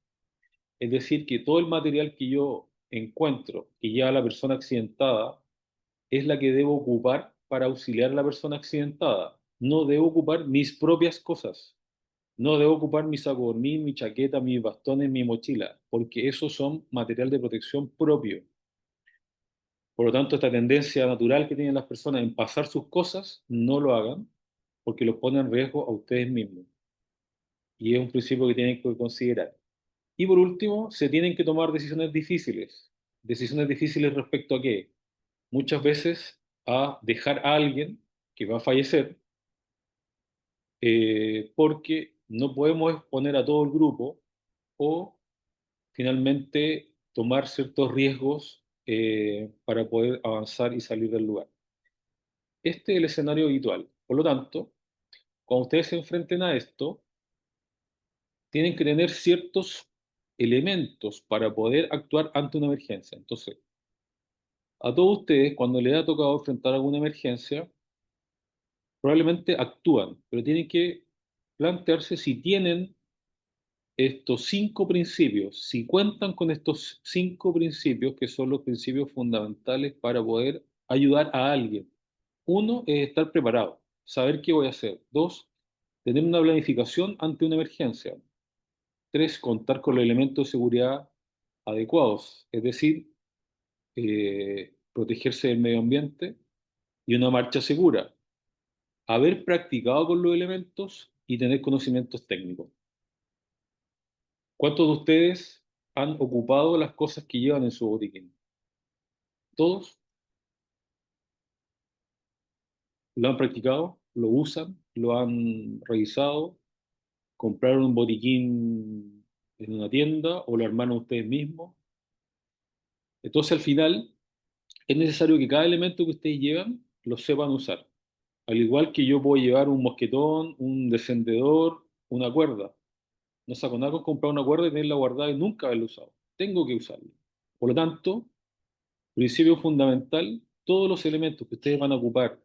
Es decir, que todo el material que yo encuentro que lleva a la persona accidentada es la que debo ocupar para auxiliar a la persona accidentada. No debo ocupar mis propias cosas. No debo ocupar mi saco de dormir, mi chaqueta, mis bastones, mi mochila, porque esos son material de protección propio. Por lo tanto, esta tendencia natural que tienen las personas en pasar sus cosas, no lo hagan, porque los pone en riesgo a ustedes mismos. Y es un principio que tienen que considerar. Y por último, se tienen que tomar decisiones difíciles. ¿Decisiones difíciles respecto a qué? Muchas veces a dejar a alguien que va a fallecer, porque no podemos exponer a todo el grupo o finalmente tomar ciertos riesgos para poder avanzar y salir del lugar. Este es el escenario habitual. Por lo tanto, cuando ustedes se enfrenten a esto, tienen que tener ciertos elementos para poder actuar ante una emergencia. Entonces, a todos ustedes, cuando les ha tocado enfrentar alguna emergencia, probablemente actúan, pero tienen que plantearse si tienen estos 5 principios, si cuentan con estos 5 principios, que son los principios fundamentales para poder ayudar a alguien. Uno es estar preparado, saber qué voy a hacer. Dos, tener una planificación ante una emergencia. Tres, contar con los elementos de seguridad adecuados, es decir, protegerse del medio ambiente y una marcha segura. Haber practicado con los elementos y tener conocimientos técnicos. ¿Cuántos de ustedes han ocupado las cosas que llevan en su botiquín? ¿Todos? ¿Lo han practicado? ¿Lo usan? ¿Lo han revisado? ¿Compraron un botiquín en una tienda o lo armaron ustedes mismos? Entonces, al final, es necesario que cada elemento que ustedes llevan lo sepan usar. Al igual que yo puedo llevar un mosquetón, un descendedor, una cuerda. No saco nada con comprar una cuerda y tenerla guardada y nunca haberla usado. Tengo que usarla. Por lo tanto, principio fundamental, todos los elementos que ustedes van a ocupar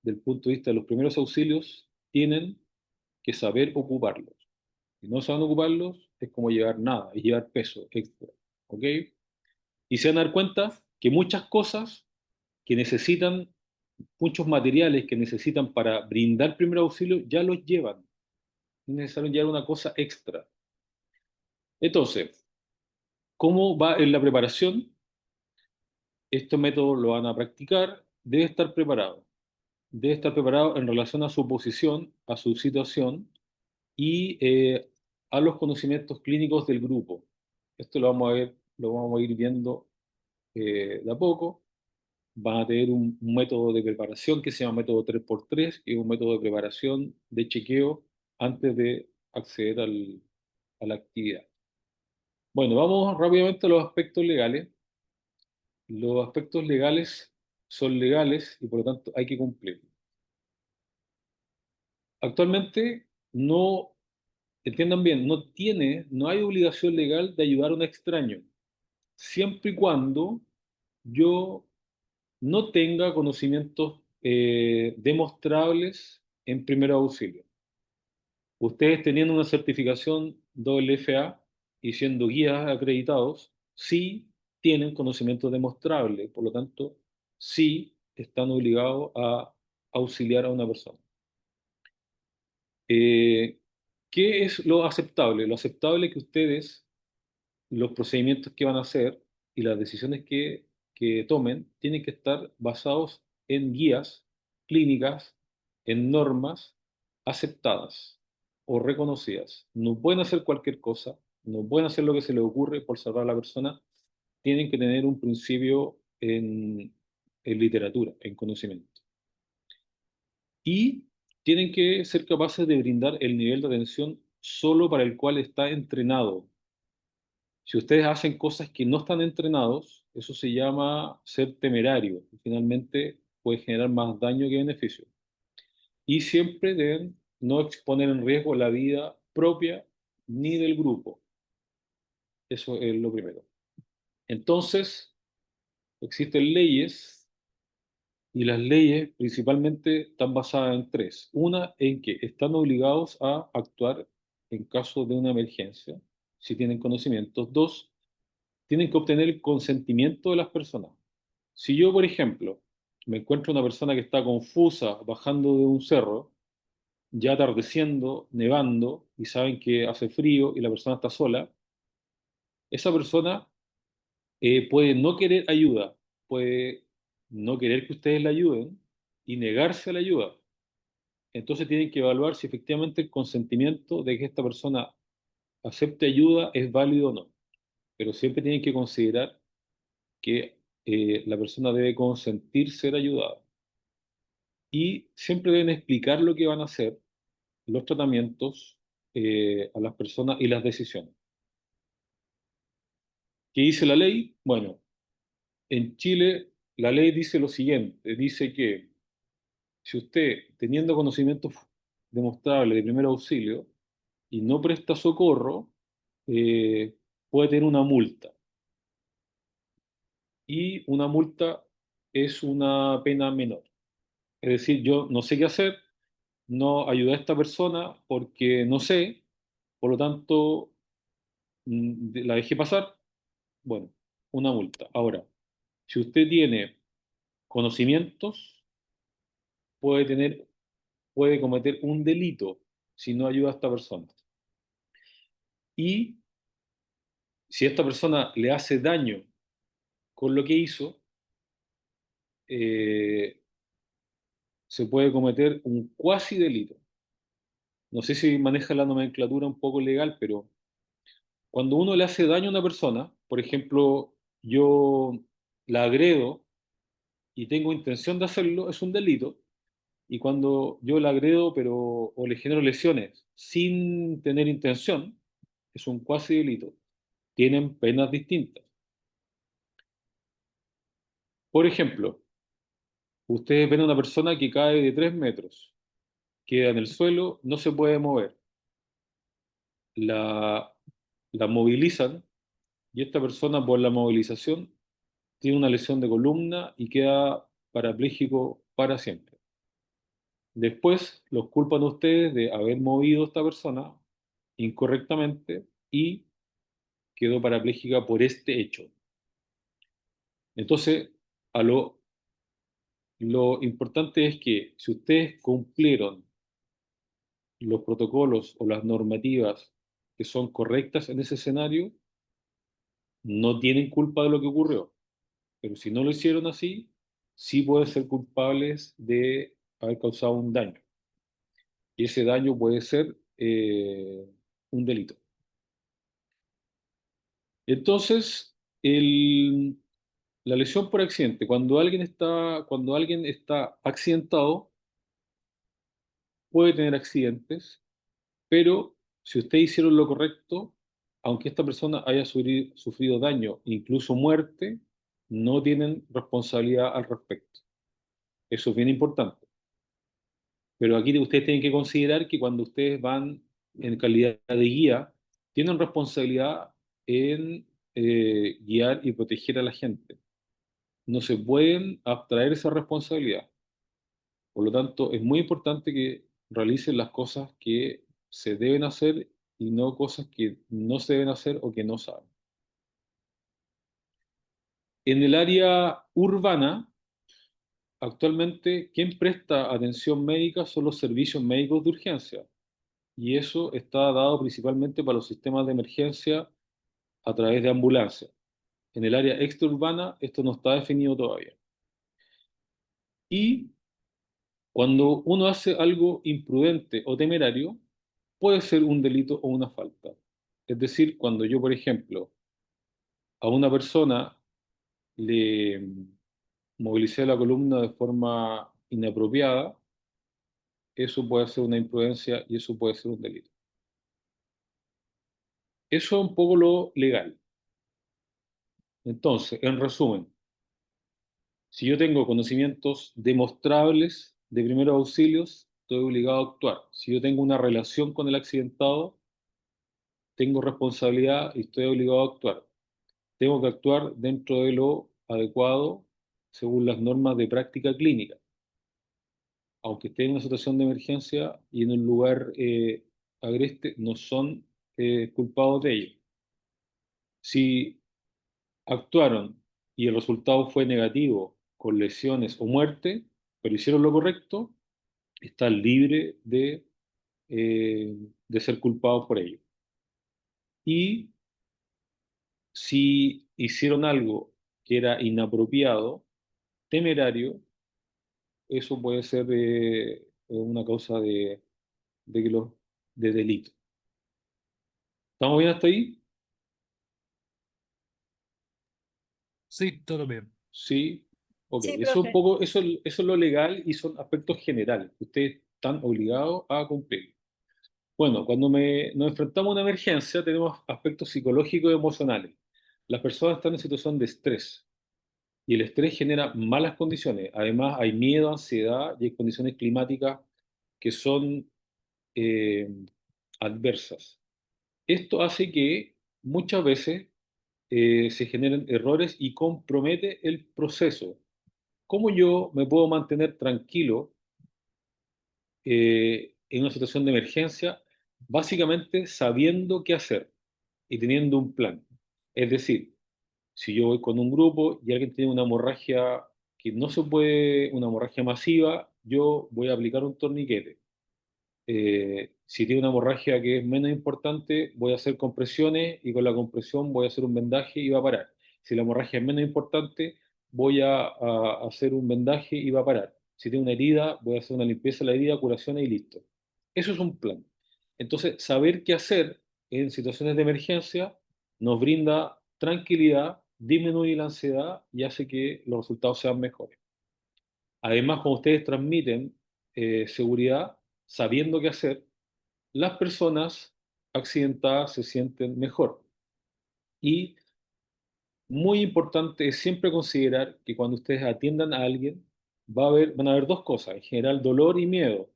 del punto de vista de los primeros auxilios tienen que saber ocuparlos. Si no saben ocuparlos, es como llevar nada, es llevar peso extra. ¿Ok? Y se van a dar cuenta que muchas cosas que necesitan, muchos materiales que necesitan para brindar primer auxilio, ya los llevan. No es necesario llevar una cosa extra. Entonces, ¿cómo va en la preparación? Estos métodos lo van a practicar, debe estar preparado. Debe estar preparado en relación a su posición, a su situación y a los conocimientos clínicos del grupo. Esto lo vamos a ver, lo vamos a ir viendo de a poco. Van a tener un método de preparación que se llama método 3x3, que es un método de preparación de chequeo antes de acceder a la actividad. Bueno, vamos rápidamente a los aspectos legales. Los aspectos legales son legales y por lo tanto hay que cumplir. Actualmente no, entiendan bien, no hay obligación legal de ayudar a un extraño, siempre y cuando yo no tenga conocimientos demostrables en primer auxilio. Ustedes teniendo una certificación FA y siendo guías acreditados, sí tienen conocimientos demostrables, por lo tanto, sí están obligados a auxiliar a una persona. Eh, ¿Qué es lo aceptable? Lo aceptable es que ustedes, los procedimientos que van a hacer y las decisiones que tomen, tienen que estar basados en guías clínicas, en normas aceptadas o reconocidas. No pueden hacer cualquier cosa, no pueden hacer lo que se les ocurre por salvar a la persona, tienen que tener un principio en literatura, en conocimiento. Y tienen que ser capaces de brindar el nivel de atención solo para el cual está entrenado. Si ustedes hacen cosas que no están entrenados, eso se llama ser temerario. Y finalmente puede generar más daño que beneficio. Y siempre deben no exponer en riesgo la vida propia ni del grupo. Eso es lo primero. Entonces, existen leyes y las leyes principalmente están basadas en tres. Una, en que están obligados a actuar en caso de una emergencia, si tienen conocimientos. Dos, tienen que obtener el consentimiento de las personas. Si yo, por ejemplo, me encuentro una persona que está confusa bajando de un cerro, ya atardeciendo, nevando, y saben que hace frío y la persona está sola, esa persona puede no querer ayuda, puede no querer que ustedes la ayuden y negarse a la ayuda. Entonces tienen que evaluar si efectivamente el consentimiento de que esta persona acepte ayuda es válido o no. Pero siempre tienen que considerar que la persona debe consentir ser ayudada. Y siempre deben explicar lo que van a hacer, los tratamientos a las personas y las decisiones. ¿Qué dice la ley? Bueno, en Chile la ley dice lo siguiente, dice que si usted, teniendo conocimientos demostrables de primer auxilio y no presta socorro, puede tener una multa. Y una multa es una pena menor. Es decir, yo no sé qué hacer, no ayudé a esta persona porque no sé, por lo tanto, la dejé pasar, bueno, una multa. Ahora, si usted tiene conocimientos, puede cometer un delito si no ayuda a esta persona. Y si esta persona le hace daño con lo que hizo, eh, se puede cometer un cuasi delito. No sé si maneja la nomenclatura un poco legal, pero cuando uno le hace daño a una persona, por ejemplo, yo la agredo y tengo intención de hacerlo, es un delito. Y cuando yo la agredo o le genero lesiones sin tener intención, es un cuasi delito. Tienen penas distintas. Por ejemplo, ustedes ven a una persona que cae de 3 metros, queda en el suelo, no se puede mover. La, la movilizan y esta persona por la movilización tiene una lesión de columna y queda parapléjico para siempre. Después los culpan a ustedes de haber movido a esta persona incorrectamente y quedó parapléjica por este hecho. Entonces, a lo importante es que si ustedes cumplieron los protocolos o las normativas que son correctas en ese escenario, no tienen culpa de lo que ocurrió. Pero si no lo hicieron así, sí pueden ser culpables de haber causado un daño. Y ese daño puede ser un delito. Entonces, la lesión por accidente, cuando alguien está accidentado, puede tener accidentes, pero si ustedes hicieron lo correcto, aunque esta persona haya sufrido daño, incluso muerte, no tienen responsabilidad al respecto. Eso es bien importante. Pero aquí ustedes tienen que considerar que cuando ustedes van en calidad de guía, tienen responsabilidad en guiar y proteger a la gente. No se pueden abstraer esa responsabilidad. Por lo tanto, es muy importante que realicen las cosas que se deben hacer y no cosas que no se deben hacer o que no saben. En el área urbana, actualmente, quien presta atención médica son los servicios médicos de urgencia. Y eso está dado principalmente para los sistemas de emergencia a través de ambulancia. En el área extraurbana, esto no está definido todavía. Y cuando uno hace algo imprudente o temerario, puede ser un delito o una falta. Es decir, cuando yo, por ejemplo, a una persona le movilicé la columna de forma inapropiada, eso puede ser una imprudencia y eso puede ser un delito. Eso es un poco lo legal. Entonces, en resumen, si yo tengo conocimientos demostrables de primeros auxilios, estoy obligado a actuar. Si yo tengo una relación con el accidentado, tengo responsabilidad y estoy obligado a actuar. Tengo que actuar dentro de lo adecuado según las normas de práctica clínica. Aunque esté en una situación de emergencia y en un lugar agreste, no son culpados de ello. Si actuaron y el resultado fue negativo, con lesiones o muerte, pero hicieron lo correcto, están libres de ser culpados por ello. Y si hicieron algo que era inapropiado, temerario, eso puede ser una causa de, que los- de delito. ¿Estamos bien hasta ahí? Sí, todo bien. Sí. Ok, Sí, eso un profe. poco, eso es lo legal y son aspectos generales que ustedes están obligados a cumplir. Bueno, cuando nos enfrentamos a una emergencia, tenemos aspectos psicológicos y emocionales. Las personas están en situación de estrés y el estrés genera malas condiciones. Además, hay miedo, ansiedad y hay condiciones climáticas que son eh, adversas. Esto hace que muchas veces se generen errores y compromete el proceso. ¿Cómo yo me puedo mantener tranquilo en una situación de emergencia? Básicamente sabiendo qué hacer y teniendo un plan. Es decir, si yo voy con un grupo y alguien tiene una hemorragia que no se puede, una hemorragia masiva, yo voy a aplicar un torniquete. Si tiene una hemorragia que es menos importante, voy a hacer compresiones y con la compresión voy a hacer un vendaje y va a parar. Si la hemorragia es menos importante, voy a hacer un vendaje y va a parar. Si tiene una herida, voy a hacer una limpieza de la herida, curación y listo. Eso es un plan. Entonces, saber qué hacer en situaciones de emergencia nos brinda tranquilidad, disminuye la ansiedad y hace que los resultados sean mejores. Además, como ustedes transmiten seguridad, sabiendo qué hacer, las personas accidentadas se sienten mejor. Y muy importante es siempre considerar que cuando ustedes atiendan a alguien, van a haber dos cosas, en general dolor y miedo,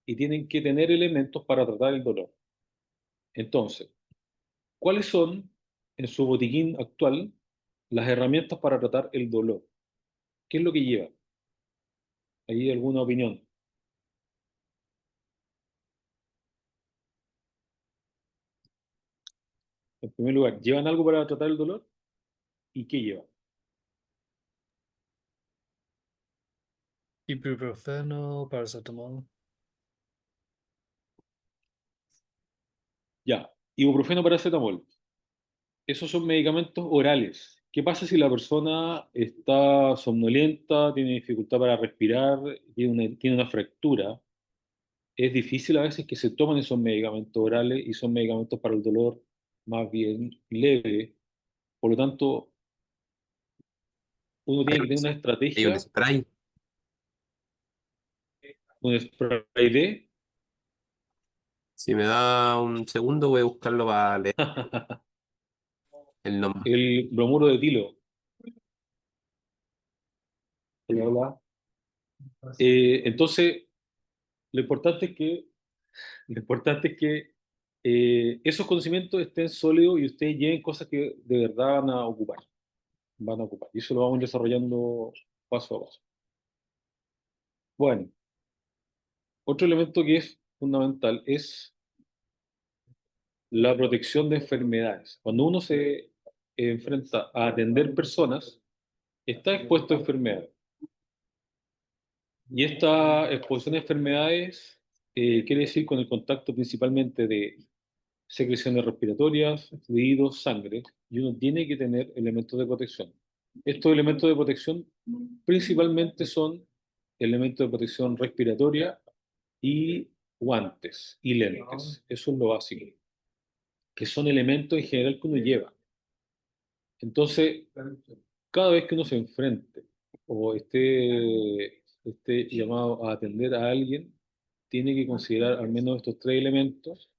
y tienen que tener elementos para tratar el dolor. Entonces, ¿cuáles son en su botiquín actual las herramientas para tratar el dolor? ¿Qué es lo que lleva? ¿Hay alguna opinión? En primer lugar, ¿llevan algo para tratar el dolor? ¿Y qué llevan? Ibuprofeno, paracetamol. Ya, ibuprofeno, paracetamol. Esos son medicamentos orales. ¿Qué pasa si la persona está somnolienta, tiene dificultad para respirar, tiene una fractura? Es difícil a veces que se tomen esos medicamentos orales y son medicamentos para el dolor más bien leve. Por lo tanto, uno Hay tiene que tener una hay un estrategia, spray. un spray de... Si me da un segundo, voy a buscarlo para leer el nombre. el bromuro de etilo. Hola. Entonces, lo importante es que, lo importante es que esos conocimientos estén sólidos y ustedes lleven cosas que de verdad van a ocupar. Van a ocupar. Y eso lo vamos desarrollando paso a paso. Bueno, otro elemento que es fundamental es la protección de enfermedades. Cuando uno se enfrenta a atender personas, está expuesto a enfermedades. Y esta exposición a enfermedades quiere decir con el contacto principalmente de secreciones respiratorias, fluidos, sangre, y uno tiene que tener elementos de protección. Estos elementos de protección principalmente son elementos de protección respiratoria y guantes y lentes. Eso es lo básico, que son elementos en general que uno lleva. Entonces, cada vez que uno se enfrente o esté llamado a atender a alguien, tiene que considerar al menos estos tres elementos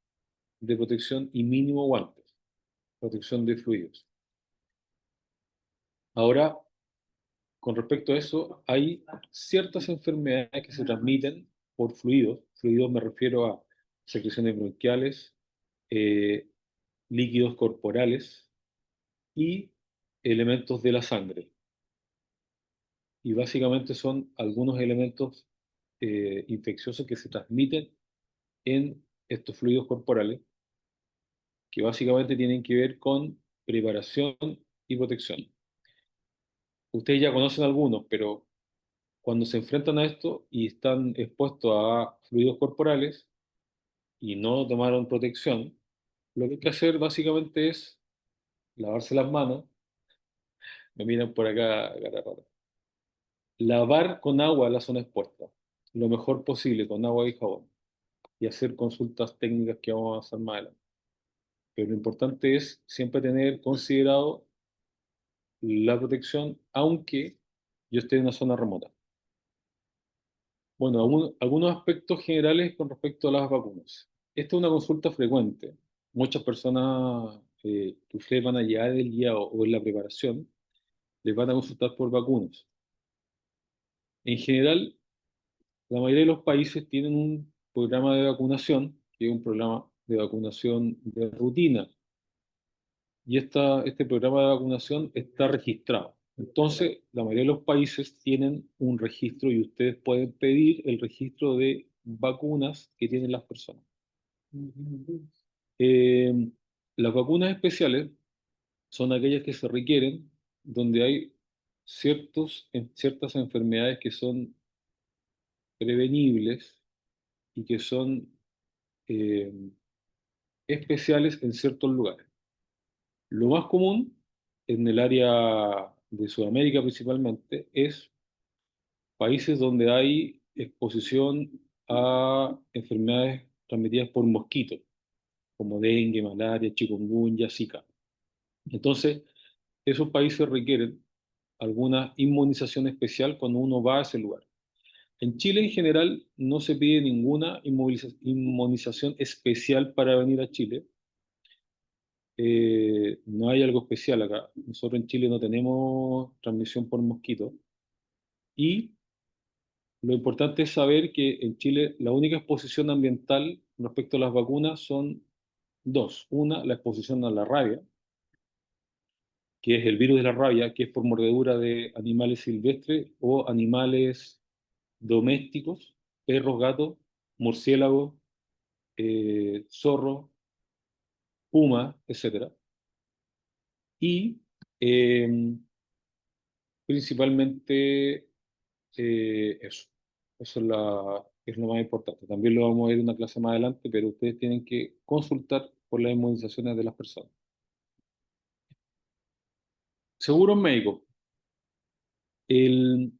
de protección y mínimo guantes, protección de fluidos. Ahora, con respecto a eso, hay ciertas enfermedades que se transmiten por fluidos. Fluidos me refiero a secreciones bronquiales, eh, líquidos corporales y elementos de la sangre. Y básicamente son algunos elementos infecciosos que se transmiten en estos fluidos corporales, que básicamente tienen que ver con preparación y protección. Ustedes ya conocen algunos, pero cuando se enfrentan a esto y están expuestos a fluidos corporales y no tomaron protección, lo que hay que hacer básicamente es lavarse las manos. Me miran por acá, cara rara. Lavar con agua la zona expuesta, lo mejor posible, con agua y jabón, y hacer consultas técnicas que vamos a hacer más adelante. Pero lo importante es siempre tener considerado la protección, aunque yo esté en una zona remota. Bueno, algunos aspectos generales con respecto a las vacunas. Esta es una consulta frecuente. Muchas personas que ustedes van a llegar el día o en la preparación, les van a consultar por vacunas. En general, la mayoría de los países tienen un programa de vacunación, que es un programa de vacunación de rutina, y este programa de vacunación está registrado. Entonces, la mayoría de los países tienen un registro y ustedes pueden pedir el registro de vacunas que tienen las personas. Eh, las vacunas especiales son aquellas que se requieren donde hay ciertas enfermedades que son prevenibles y que son eh, especiales en ciertos lugares. Lo más común en el área de Sudamérica principalmente es países donde hay exposición a enfermedades transmitidas por mosquitos, como dengue, malaria, chikungunya, zika. Entonces, esos países requieren alguna inmunización especial cuando uno va a ese lugar. En Chile en general no se pide ninguna inmunización especial para venir a Chile. No hay algo especial acá. Nosotros en Chile no tenemos transmisión por mosquito. Y lo importante es saber que en Chile la única exposición ambiental respecto a las vacunas son dos. Una, la exposición a la rabia, que es el virus de la rabia, que es por mordedura de animales silvestres o animales domésticos, perros, gatos, murciélagos, zorros, puma, etcétera. Y principalmente eso. Eso es lo más importante. También lo vamos a ver en una clase más adelante, pero ustedes tienen que consultar por las inmunizaciones de las personas. Seguros médicos. En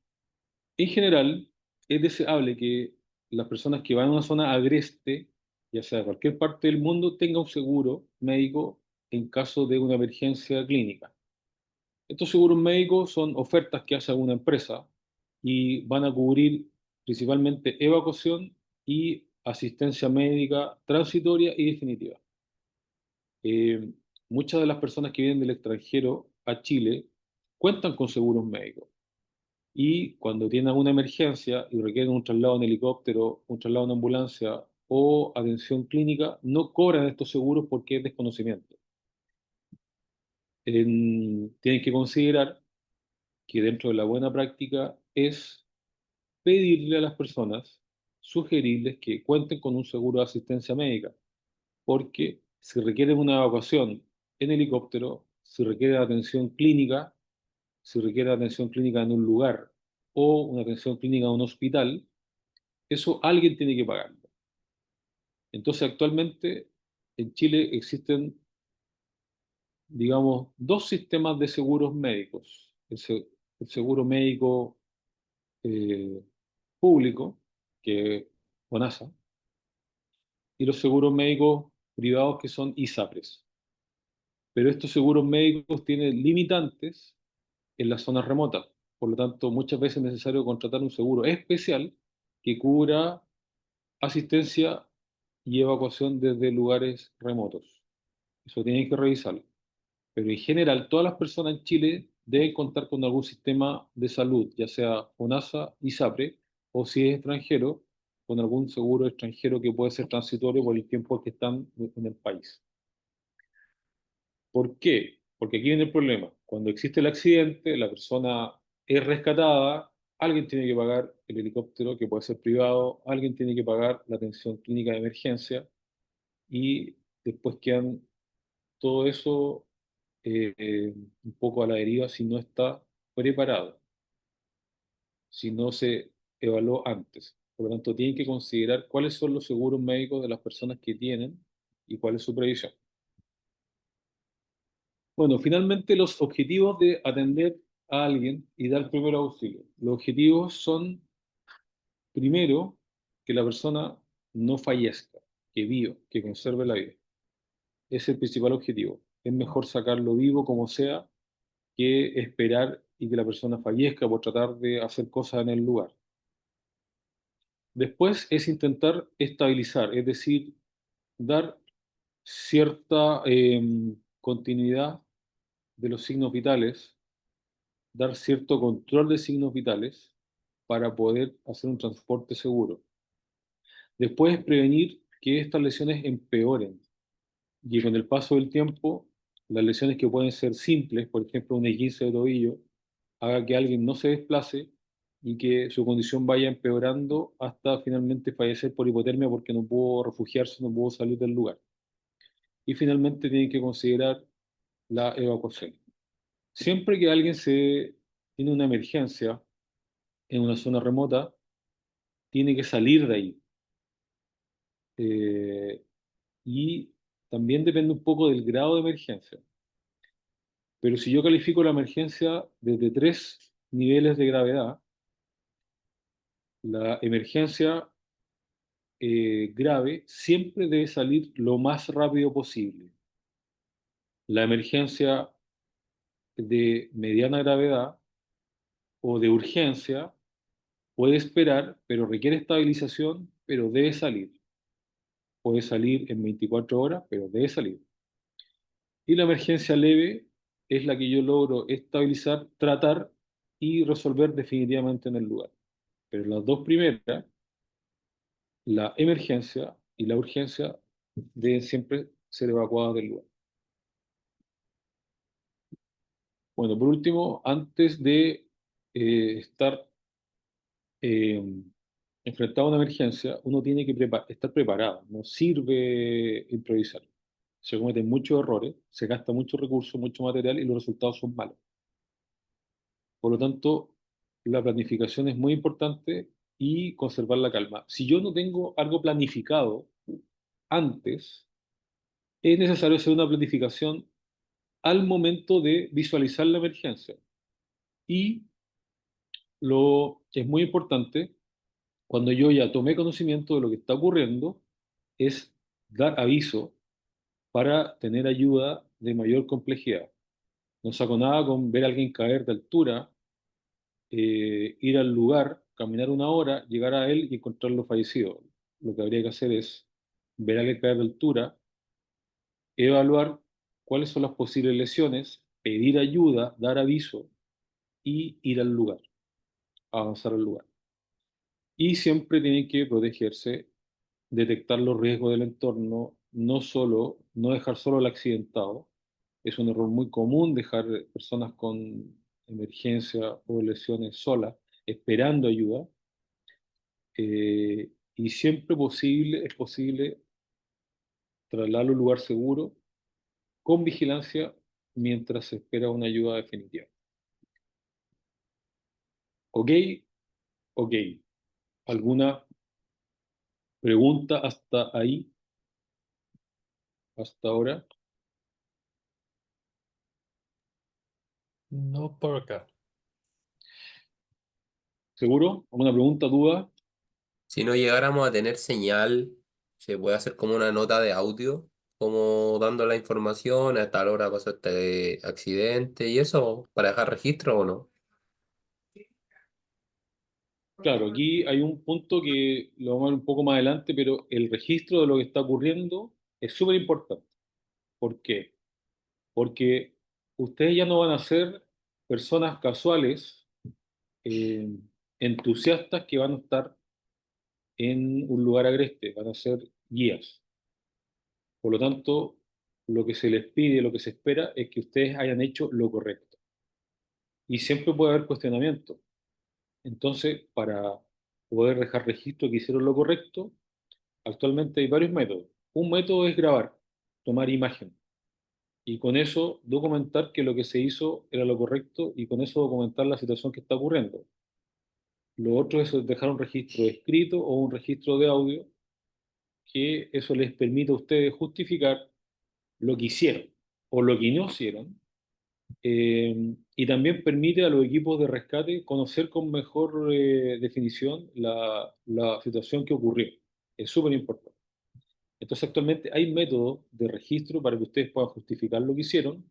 general, es deseable que las personas que van a una zona agreste, ya sea de cualquier parte del mundo, tengan un seguro médico en caso de una emergencia clínica. Estos seguros médicos son ofertas que hace una empresa y van a cubrir principalmente evacuación y asistencia médica transitoria y definitiva. Eh, Muchas de las personas que vienen del extranjero a Chile cuentan con seguros médicos y cuando tienen alguna emergencia y requieren un traslado en helicóptero, un traslado en ambulancia o atención clínica, no cobran estos seguros porque es desconocimiento. Tienen que considerar que dentro de la buena práctica es pedirle a las personas, sugerirles que cuenten con un seguro de asistencia médica, porque si requieren una evacuación en helicóptero, si requieren atención clínica, si requiere atención clínica en un lugar o una atención clínica en un hospital, eso alguien tiene que pagarlo. Entonces, actualmente en Chile existen, digamos, dos sistemas de seguros médicos. El seguro médico eh, público, que es FONASA, y los seguros médicos privados, que son ISAPRES. Pero estos seguros médicos tienen limitantes en las zonas remotas. Por lo tanto, muchas veces es necesario contratar un seguro especial que cubra asistencia y evacuación desde lugares remotos. Eso tienen que revisarlo. Pero en general, todas las personas en Chile deben contar con algún sistema de salud, ya sea FONASA, ISAPRE, o si es extranjero, con algún seguro extranjero que puede ser transitorio por el tiempo que están en el país. ¿Por qué? Porque aquí viene el problema. Cuando existe el accidente, la persona es rescatada, alguien tiene que pagar el helicóptero, que puede ser privado, alguien tiene que pagar la atención clínica de emergencia y después quedan todo eso un poco a la deriva si no está preparado, si no se evaluó antes. Por lo tanto, tienen que considerar cuáles son los seguros médicos de las personas que tienen y cuál es su previsión. Bueno, finalmente los objetivos de atender a alguien y dar primer auxilio. Los objetivos son, primero, que la persona no fallezca, que viva, que conserve la vida. Ese es el principal objetivo. Es mejor sacarlo vivo como sea que esperar y que la persona fallezca por tratar de hacer cosas en el lugar. Después es intentar estabilizar, es decir, dar cierta continuidad de los signos vitales, dar cierto control de signos vitales para poder hacer un transporte seguro. Después es prevenir que estas lesiones empeoren y con el paso del tiempo, las lesiones que pueden ser simples, por ejemplo, un esguince de tobillo, haga que alguien no se desplace y que su condición vaya empeorando hasta finalmente fallecer por hipotermia porque no pudo refugiarse, no pudo salir del lugar. Y finalmente tienen que considerar la evacuación. Siempre que alguien tiene una emergencia en una zona remota, tiene que salir de ahí. Y también depende un poco del grado de emergencia. Pero si yo califico la emergencia desde 3 niveles de gravedad, la emergencia grave siempre debe salir lo más rápido posible. La emergencia de mediana gravedad o de urgencia puede esperar, pero requiere estabilización, pero debe salir. Puede salir en 24 horas, pero debe salir. Y la emergencia leve es la que yo logro estabilizar, tratar y resolver definitivamente en el lugar. Pero las dos primeras, la emergencia y la urgencia, deben siempre ser evacuadas del lugar. Bueno, por último, antes de estar eh, enfrentado a una emergencia, uno tiene que estar preparado. No sirve improvisar. se cometen muchos errores, se gasta mucho recurso, mucho material y los resultados son malos. Por lo tanto, la planificación es muy importante y conservar la calma. Si yo no tengo algo planificado antes, es necesario hacer una planificación al momento de visualizar la emergencia. Y lo que es muy importante, cuando yo ya tomé conocimiento de lo que está ocurriendo, es dar aviso para tener ayuda de mayor complejidad. No saco nada con ver a alguien caer de altura, ir al lugar, caminar una hora, llegar a él y encontrarlo fallecido. Lo que habría que hacer es ver a alguien caer de altura, evaluar cuáles son las posibles lesiones, pedir ayuda, dar aviso y ir al lugar, avanzar al lugar. Y siempre tienen que protegerse, detectar los riesgos del entorno, no dejar solo al accidentado. Es un error muy común dejar personas con emergencia o lesiones solas, esperando ayuda. Y siempre es posible trasladarlo a un lugar seguro, con vigilancia, mientras se espera una ayuda definitiva. ¿Ok? Ok. ¿Alguna pregunta hasta ahí? ¿Hasta ahora? No por acá. ¿Seguro? ¿Alguna pregunta, duda? Si no llegáramos a tener señal, se puede hacer como una nota de audio, como dando la información, a tal hora pasó este accidente y eso, para dejar registro o no. Claro, aquí hay un punto que lo vamos a ver un poco más adelante, pero el registro de lo que está ocurriendo es súper importante. ¿Por qué? Porque ustedes ya no van a ser personas casuales, eh, entusiastas que van a estar en un lugar agreste, van a ser guías. Por lo tanto, lo que se les pide, lo que se espera es que ustedes hayan hecho lo correcto. Y siempre puede haber cuestionamiento. Entonces, para poder dejar registro que hicieron lo correcto, actualmente hay varios métodos. Un método es grabar, tomar imagen, y con eso documentar que lo que se hizo era lo correcto y con eso documentar la situación que está ocurriendo. Lo otro es dejar un registro escrito o un registro de audio, que eso les permite a ustedes justificar lo que hicieron o lo que no hicieron, y también permite a los equipos de rescate conocer con mejor definición la situación que ocurrió. Es súper importante. Entonces, actualmente hay métodos de registro para que ustedes puedan justificar lo que hicieron,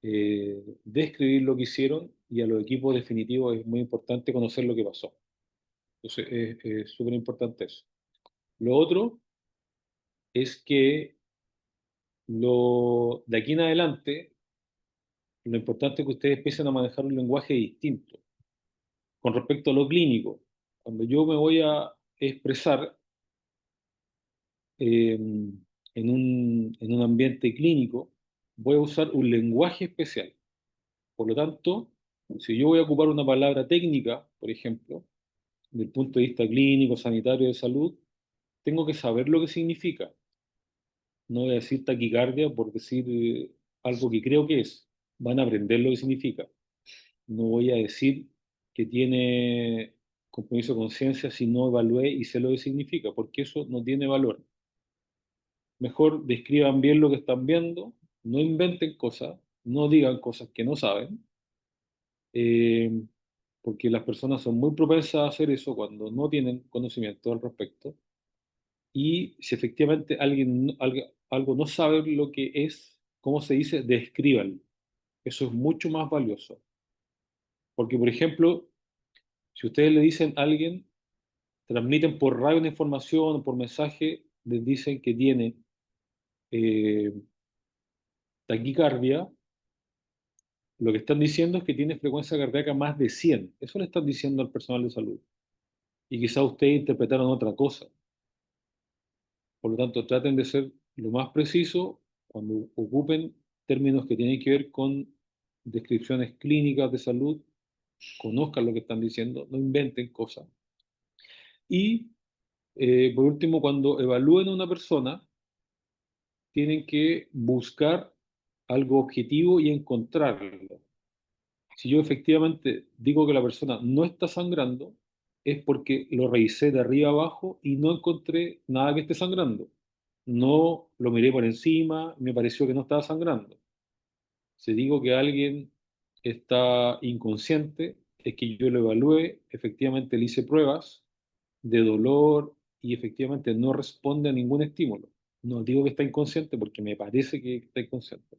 describir lo que hicieron, y a los equipos definitivos es muy importante conocer lo que pasó. Entonces, es súper importante eso. Lo otro es que de aquí en adelante, lo importante es que ustedes empiecen a manejar un lenguaje distinto con respecto a lo clínico. Cuando yo me voy a expresar en un ambiente clínico, voy a usar un lenguaje especial. Por lo tanto, si yo voy a ocupar una palabra técnica, por ejemplo, desde el punto de vista clínico, sanitario, de salud, tengo que saber lo que significa. No voy a decir taquicardia por decir algo que creo que es. Van a aprender lo que significa. No voy a decir que tiene compromiso de conciencia si no evalué y sé lo que significa, porque eso no tiene valor. Mejor describan bien lo que están viendo, no inventen cosas, no digan cosas que no saben, eh, porque las personas son muy propensas a hacer eso cuando no tienen conocimiento al respecto. Y si efectivamente algo no sabe lo que es, ¿cómo se dice? Descríbanlo. Eso es mucho más valioso. Porque, por ejemplo, si ustedes le dicen a alguien, transmiten por radio una información o por mensaje, les dicen que tiene eh, taquicardia, lo que están diciendo es que tiene frecuencia cardíaca más de 100. Eso le están diciendo al personal de salud. Y quizá ustedes interpretaron otra cosa. Por lo tanto, traten de ser lo más preciso cuando ocupen términos que tienen que ver con descripciones clínicas de salud, conozcan lo que están diciendo, no inventen cosas. Y por último, cuando evalúen a una persona, tienen que buscar algo objetivo y encontrarlo. Si yo efectivamente digo que la persona no está sangrando, es porque lo revisé de arriba abajo y no encontré nada que esté sangrando. No lo miré por encima, me pareció que no estaba sangrando. Si digo que alguien está inconsciente, es que yo lo evalué, efectivamente le hice pruebas de dolor y efectivamente no responde a ningún estímulo. No digo que está inconsciente porque me parece que está inconsciente.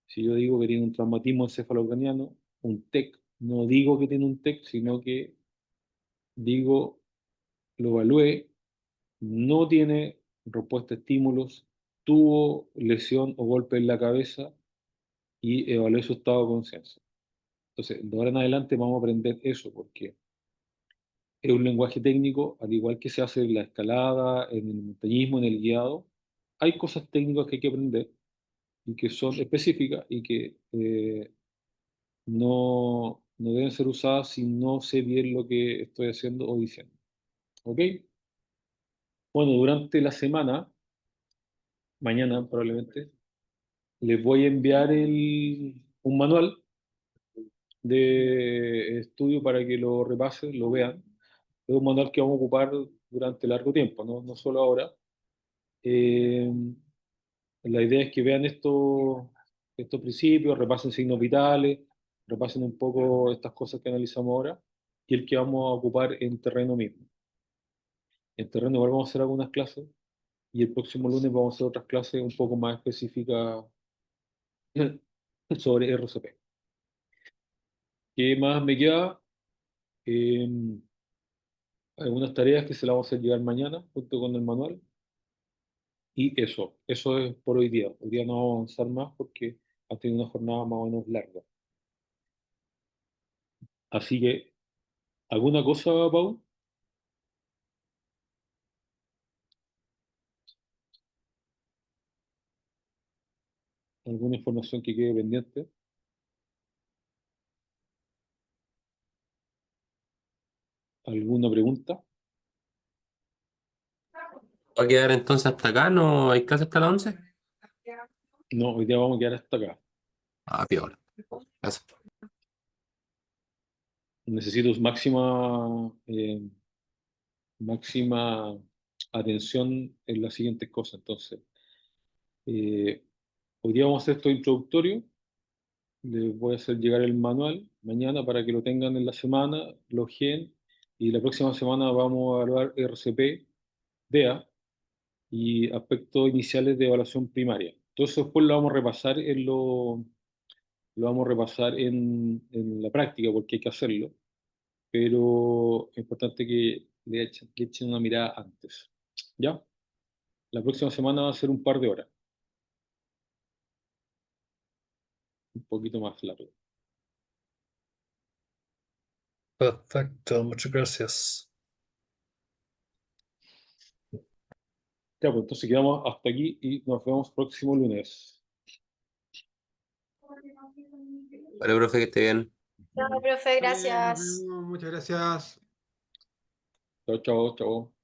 Si yo digo que tiene un traumatismo encefalocraniano, un TEC, no digo que tiene un TEC, sino que digo, lo evalué, no tiene respuesta a estímulos, tuvo lesión o golpe en la cabeza y evalué su estado de conciencia. Entonces, de ahora en adelante vamos a aprender eso, porque es un lenguaje técnico, al igual que se hace en la escalada, en el montañismo, en el guiado. Hay cosas técnicas que hay que aprender y que son específicas y que no deben ser usadas si no sé bien lo que estoy haciendo o diciendo. ¿Ok? Bueno, durante la semana, mañana probablemente, les voy a enviar un manual de estudio para que lo repasen, lo vean. Es un manual que vamos a ocupar durante largo tiempo, no solo ahora. Eh, la idea es que vean estos principios, repasen signos vitales, repasen un poco estas cosas que analizamos ahora y el que vamos a ocupar en terreno mismo. En terreno igual vamos a hacer algunas clases y el próximo lunes vamos a hacer otras clases un poco más específicas sobre RCP. ¿Qué más me queda? Eh, Algunas tareas que se las vamos a hacer llegar mañana junto con el manual. Y eso es por hoy día. Hoy día no vamos a avanzar más porque ha tenido una jornada más o menos larga. Así que, ¿alguna cosa, Pau? ¿Alguna información que quede pendiente? ¿Alguna pregunta? ¿Va a quedar entonces hasta acá? ¿No hay clase hasta las 11? No, hoy día vamos a quedar hasta acá. Ah, piola. Gracias. Necesito máxima atención en las siguientes cosas. Entonces, eh, hoy día vamos a hacer esto introductorio. Les voy a hacer llegar el manual mañana para que lo tengan en la semana, lo ojeen, y la próxima semana vamos a evaluar RCP, DEA y aspectos iniciales de evaluación primaria. Entonces después lo vamos a repasar en la práctica porque hay que hacerlo, pero es importante que echen una mirada antes. ¿Ya? La próxima semana va a ser un par de horas, un poquito más largo. Perfecto, muchas gracias. Ya, pues entonces quedamos hasta aquí y nos vemos próximo lunes. Vale, profe, que esté bien. Chao, profe, Está bien, gracias. nos vemos, muchas gracias. Chao, chao, chao.